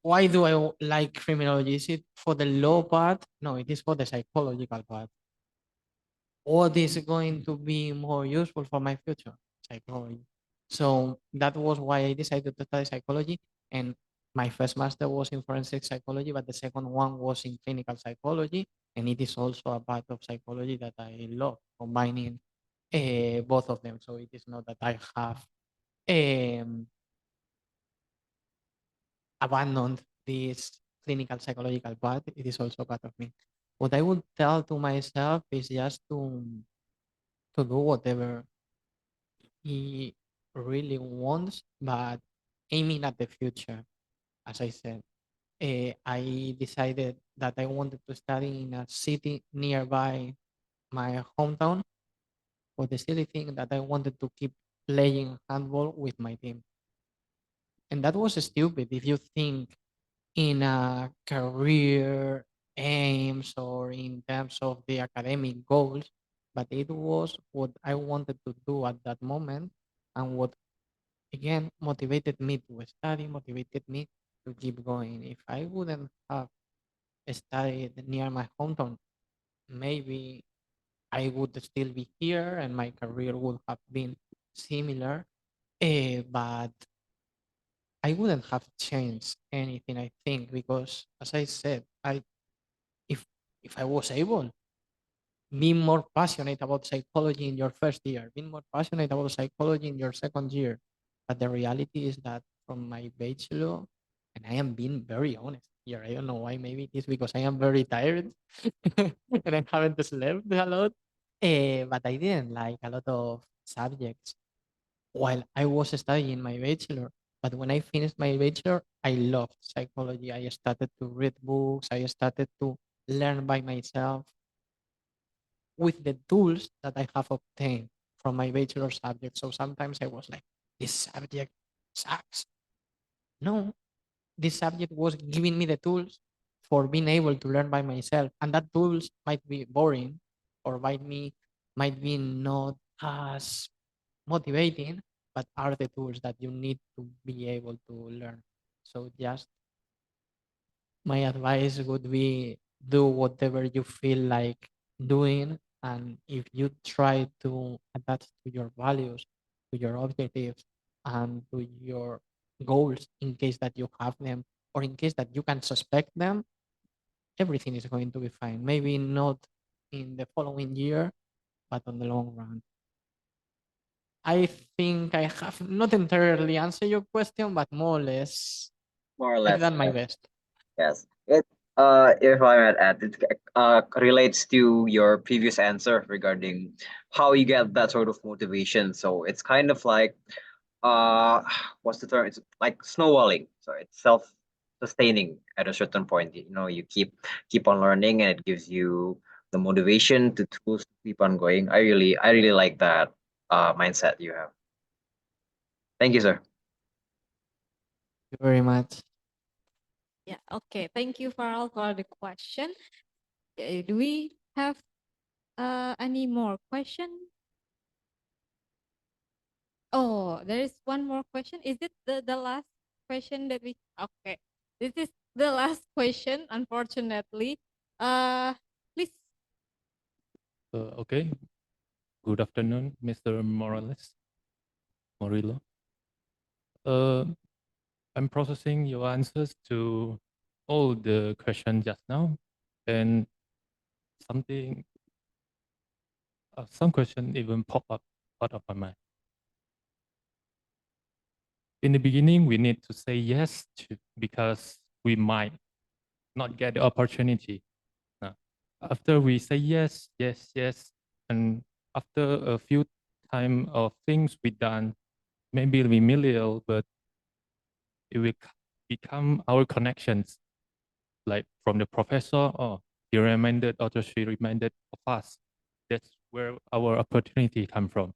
why do I like criminology? Is it for the law part? No, it is for the psychological part. What is going to be more useful for my future? Psychology. So that was why I decided to study psychology. And my first master was in forensic psychology, but the second one was in clinical psychology. And it is also a part of psychology that I love, combining both of them. So it is not that I have um, abandoned this clinical psychological part. It is also part of me. What I would tell to myself is just to do whatever he really wants, but aiming at the future. As I said, I decided that I wanted to study in a city nearby my hometown for the silly thing that I wanted to keep playing handball with my team. And that was stupid if you think in a career aims or in terms of the academic goals, but it was what I wanted to do at that moment and what again motivated me to study, motivated me to keep going. If I wouldn't have studied near my hometown, maybe I would still be here and my career would have been similar. But I wouldn't have changed anything, I think, because as I said, if if I was able, being more passionate about psychology in your first year, being more passionate about psychology in your second year. But the reality is that from my bachelor, and I am being very honest here, I don't know why, maybe it is because I am very tired and I haven't slept a lot. But I didn't like a lot of subjects while I was studying my bachelor. But when I finished my bachelor, I loved psychology. I started to read books, I started to learn by myself with the tools that I have obtained from my bachelor subject. So sometimes I was like, this subject sucks. No, this subject was giving me the tools for being able to learn by myself. And that tools might be boring or might be not as motivating, but are the tools that you need to be able to learn. So just my advice would be do whatever you feel like doing, and if you try to attach to your values, to your objectives, and to your goals, in case that you have them or in case that you can suspect them, everything is going to be fine. Maybe not in the following year, but on the long run. I think I have not entirely answered your question, but more or less More or I've less. done my best. Yes. It if I might add, it relates to your previous answer regarding how you get that sort of motivation. So it's kind of like uh what's the term? It's like snowballing. So it's self sustaining at a certain point. You know, you keep on learning and it gives you the motivation to tools to keep on going. I really like that mindset you have. Thank you, sir. Thank you very much. Yeah, okay. Thank you, Farrell, for the question. Do we have any more question? Oh, there is one more question. Is it the last question that we okay. This is the last question, unfortunately. Please. Okay. Good afternoon, Mr. Morillo. Uh, I'm processing your answers to all the questions just now, and something, some question even pop up out of my mind. In the beginning, we need to say yes to, because we might not get the opportunity. After we say yes, yes, yes, and after a few time of things we done, maybe familiar, but it will become our connections, like from the professor, or he reminded or she reminded of us. That's where our opportunity come from.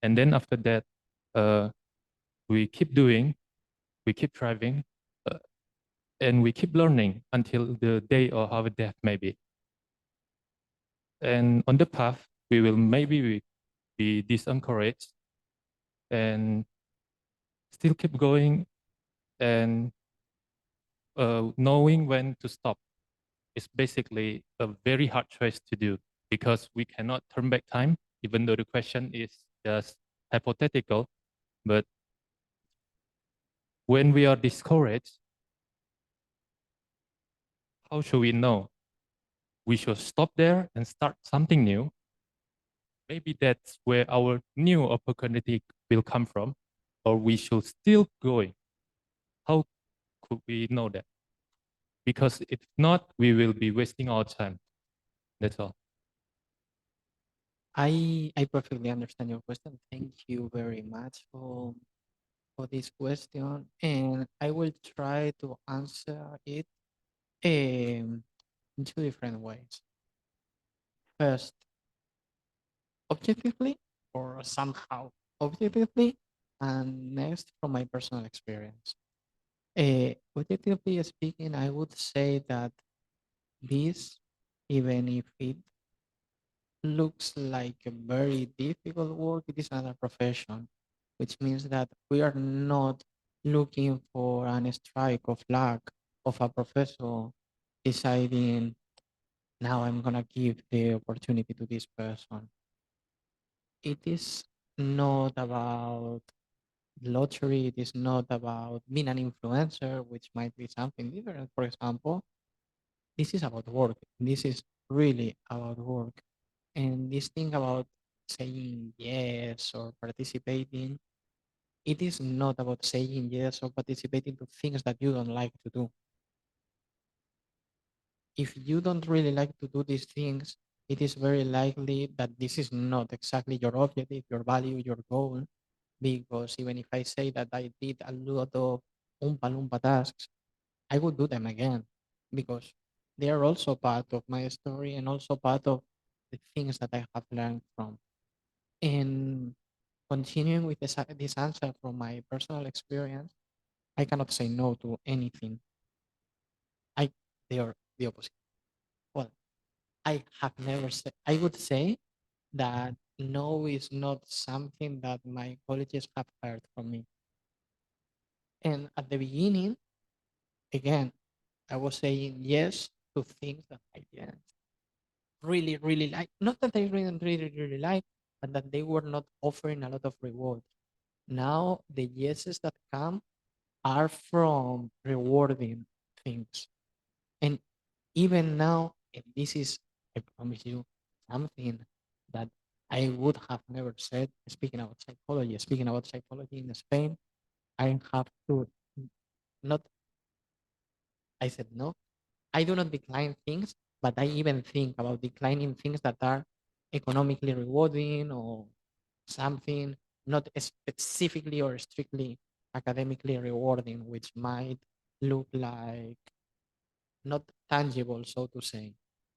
And then after that, we keep doing, we keep driving, and we keep learning until the day of our death, maybe. And on the path, we will maybe be disencouraged and still keep going, and knowing when to stop is basically a very hard choice to do, because we cannot turn back time, even though the question is just hypothetical. But when we are discouraged, how should we know? We should stop there and start something new. Maybe that's where our new opportunity will come from, or we should still going. How could we know that? Because if not, we will be wasting our time. That's all. I perfectly understand your question. Thank you very much for this question, and I will try to answer it in two different ways. First, objectively or somehow objectively, and next from my personal experience. Objectively speaking, I would say that this, even if it looks like a very difficult work, it is not a profession, which means that we are not looking for an strike of luck of a professor deciding now I'm gonna give the opportunity to this person. It is not about lottery, it is not about being an influencer, which might be something different. For example, this is about work. This is really about work. And this thing about saying yes or participating, it is not about saying yes or participating to things that you don't like to do. If you don't really like to do these things, it is very likely that this is not exactly your objective, your value, your goal. Because even if I say that I did a lot of Oompa Loompa tasks, I would do them again because they are also part of my story and also part of the things that I have learned from. And continuing with this answer from my personal experience, I cannot say no to anything. They are the opposite. Well, I have never said, I would say that no is not something that my colleges have heard from me. And at the beginning, again, I was saying yes to things that I didn't really, really like. Not that I didn't really, really like, but that they were not offering a lot of reward. Now the yeses that come are from rewarding things. And even now, and this is, I promise you, something that I would have never said, speaking about psychology in Spain, I have to not, I said no, I do not decline things, but I even think about declining things that are economically rewarding or something not specifically or strictly academically rewarding, which might look like not tangible, so to say.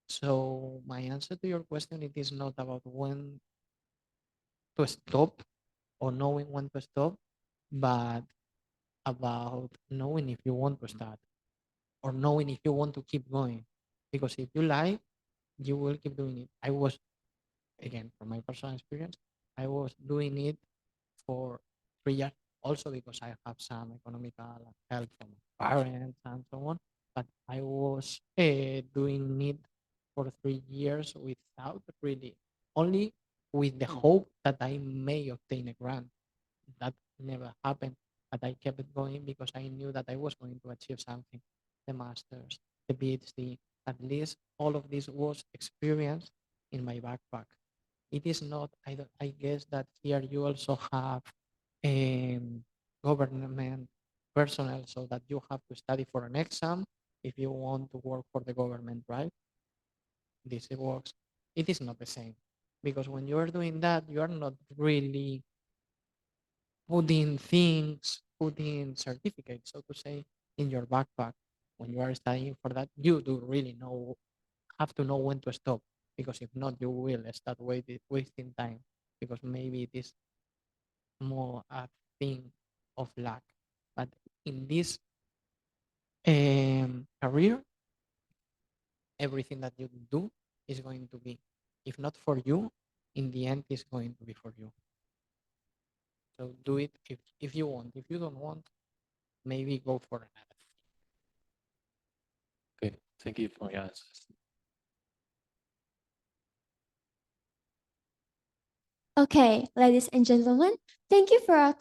So my answer to your question, it is not about when to stop or knowing when to stop, but about knowing if you want to start or knowing if you want to keep going. Because if you like, you will keep doing it. I was, again, from my personal experience, I was doing it for 3 years, also because I have some economical help from my parents and so on. But I was doing it for 3 years without really, only with the hope that I may obtain a grant. That never happened, but I kept it going because I knew that I was going to achieve something. The master's, the PhD, at least all of this was experience in my backpack. It is not, I guess that here you also have government personnel, so that you have to study for an exam if you want to work for the government, right? This works. It is not the same, because when you are doing that, you are not really putting certificates, so to say, in your backpack. When you are studying for that, you do really have to know when to stop, because if not, you will start wasting time, because maybe it is more a thing of luck. But in this career, everything that you do is going to be, if not for you, in the end, is going to be for you. So do it if you want. If you don't want, maybe go for another. Okay, thank you for your answers. Okay, ladies and gentlemen, thank you for your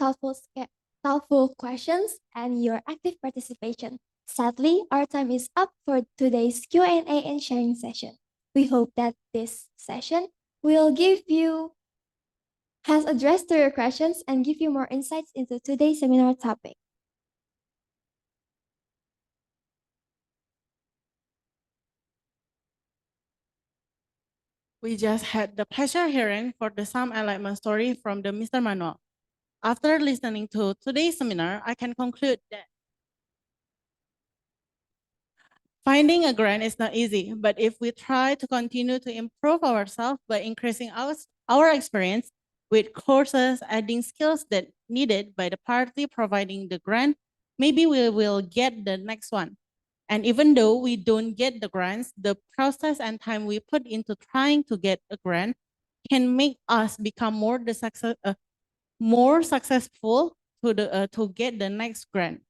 thoughtful questions and your active participation. Sadly, our time is up for today's Q&A and sharing session. We hope that this session will give you has addressed to your questions and give you more insights into today's seminar topic. We just had the pleasure hearing for the some enlightenment story from the Mr. Manuel. After listening to today's seminar, I can conclude that finding a grant is not easy, but if we try to continue to improve ourselves by increasing our experience with courses, adding skills that needed by the party providing the grant, maybe we will get the next one. And even though we don't get the grants, the process and time we put into trying to get a grant can make us become more successful to get the next grant.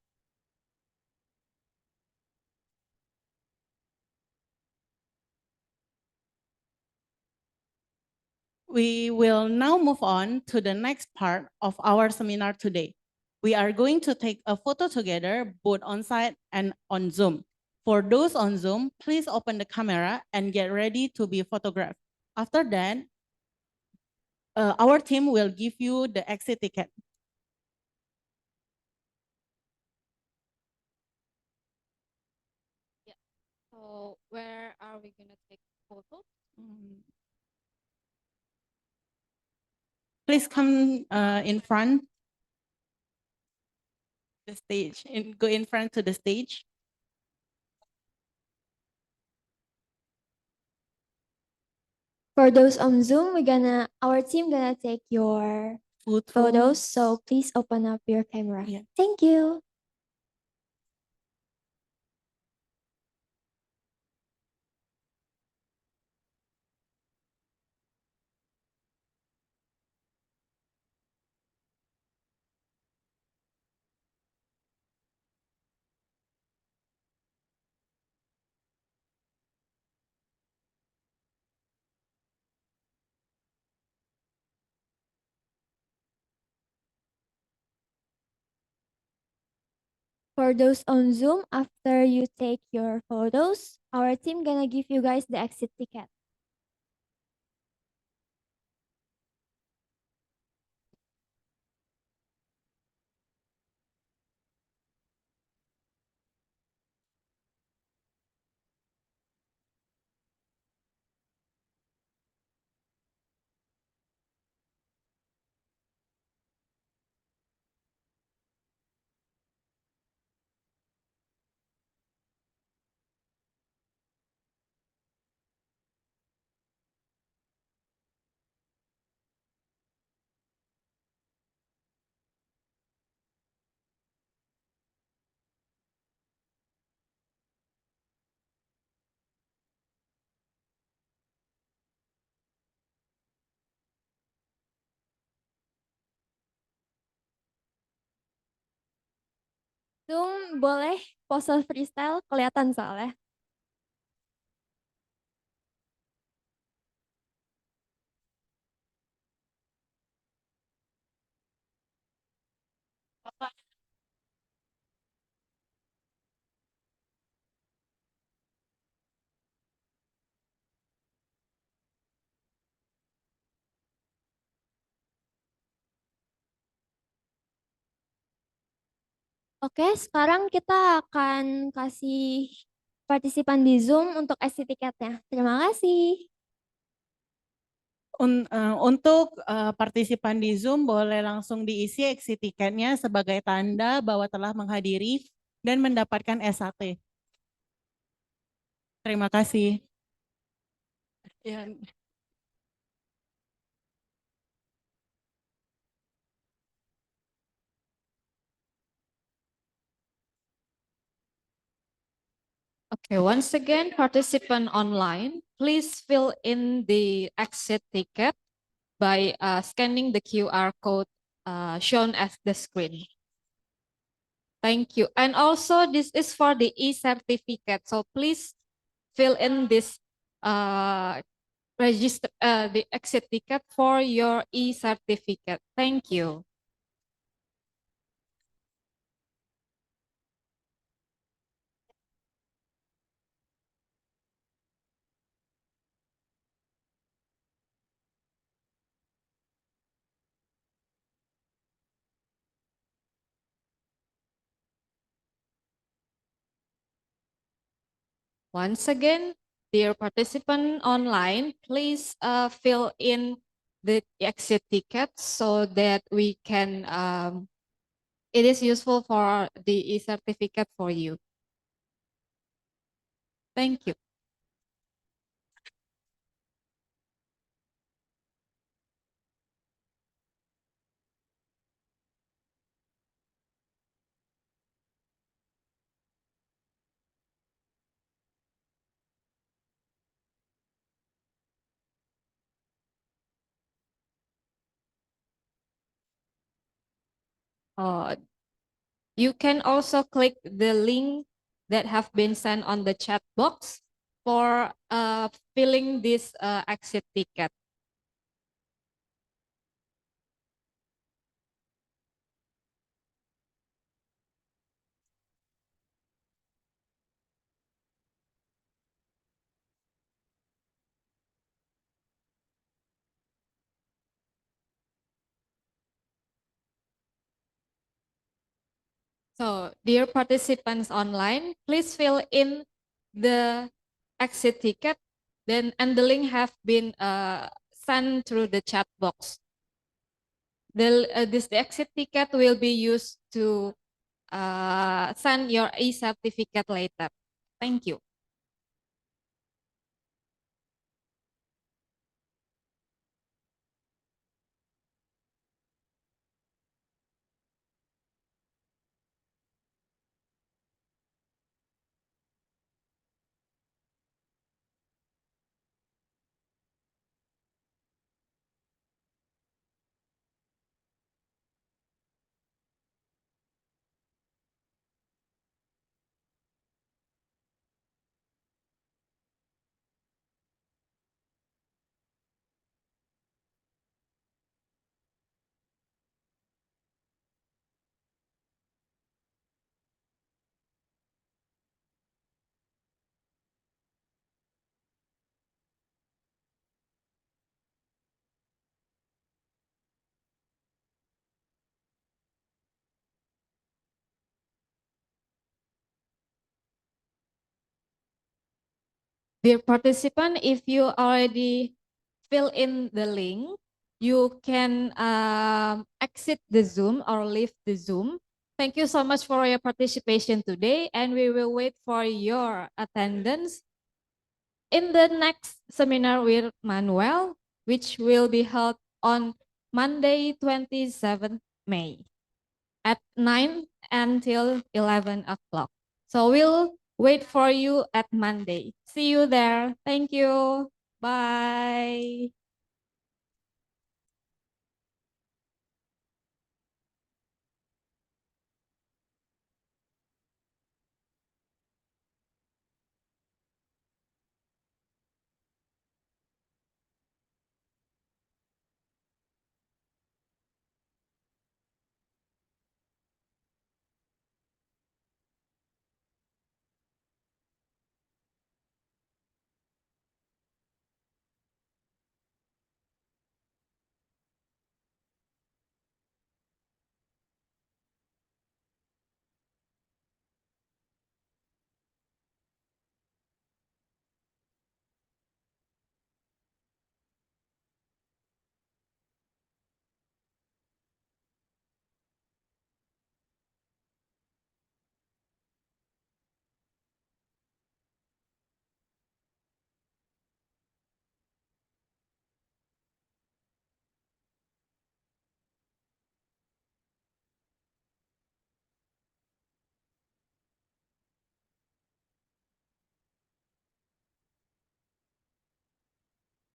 We will now move on to the next part of our seminar today. We are going to take a photo together, both on site and on Zoom. For those on Zoom, please open the camera and get ready to be photographed. After that, our team will give you the exit ticket. So where are we gonna take photos? Please come in front, the stage, and go in front to the stage. For those on Zoom, our team gonna take your photos. So please open up your camera. Yeah. Thank you. For those on Zoom, after you take your photos, our team gonna give you guys the exit ticket. Zoom boleh pose freestyle kelihatan soalnya. Oke, sekarang kita akan kasih partisipan di Zoom untuk exit tiketnya. Terima kasih. Untuk partisipan di Zoom boleh langsung diisi exit tiketnya sebagai tanda bahwa telah menghadiri dan mendapatkan S1. Terima kasih. Ya, Okay, once again, participant online, please fill in the exit ticket by scanning the QR code shown at the screen. Thank you. And also, this is for the e-certificate. So please fill in this register the exit ticket for your e-certificate. Thank you. Once again, dear participant online, please fill in the exit ticket so that we can, it is useful for the e-certificate for you. Thank you. You can also click the link that have been sent on the chat box for filling this exit ticket. So, dear participants online, please fill in the exit ticket, and the link have been sent through the chat box. The exit ticket will be used to send your e-certificate later. Thank you. Dear participant, if you already fill in the link, you can exit the Zoom or leave the Zoom. Thank you so much for your participation today, and we will wait for your attendance in the next seminar with Manuel, which will be held on Monday, 27th May at 9 until 11 o'clock. So we'll wait for you at Monday. See you there. Thank you. Bye.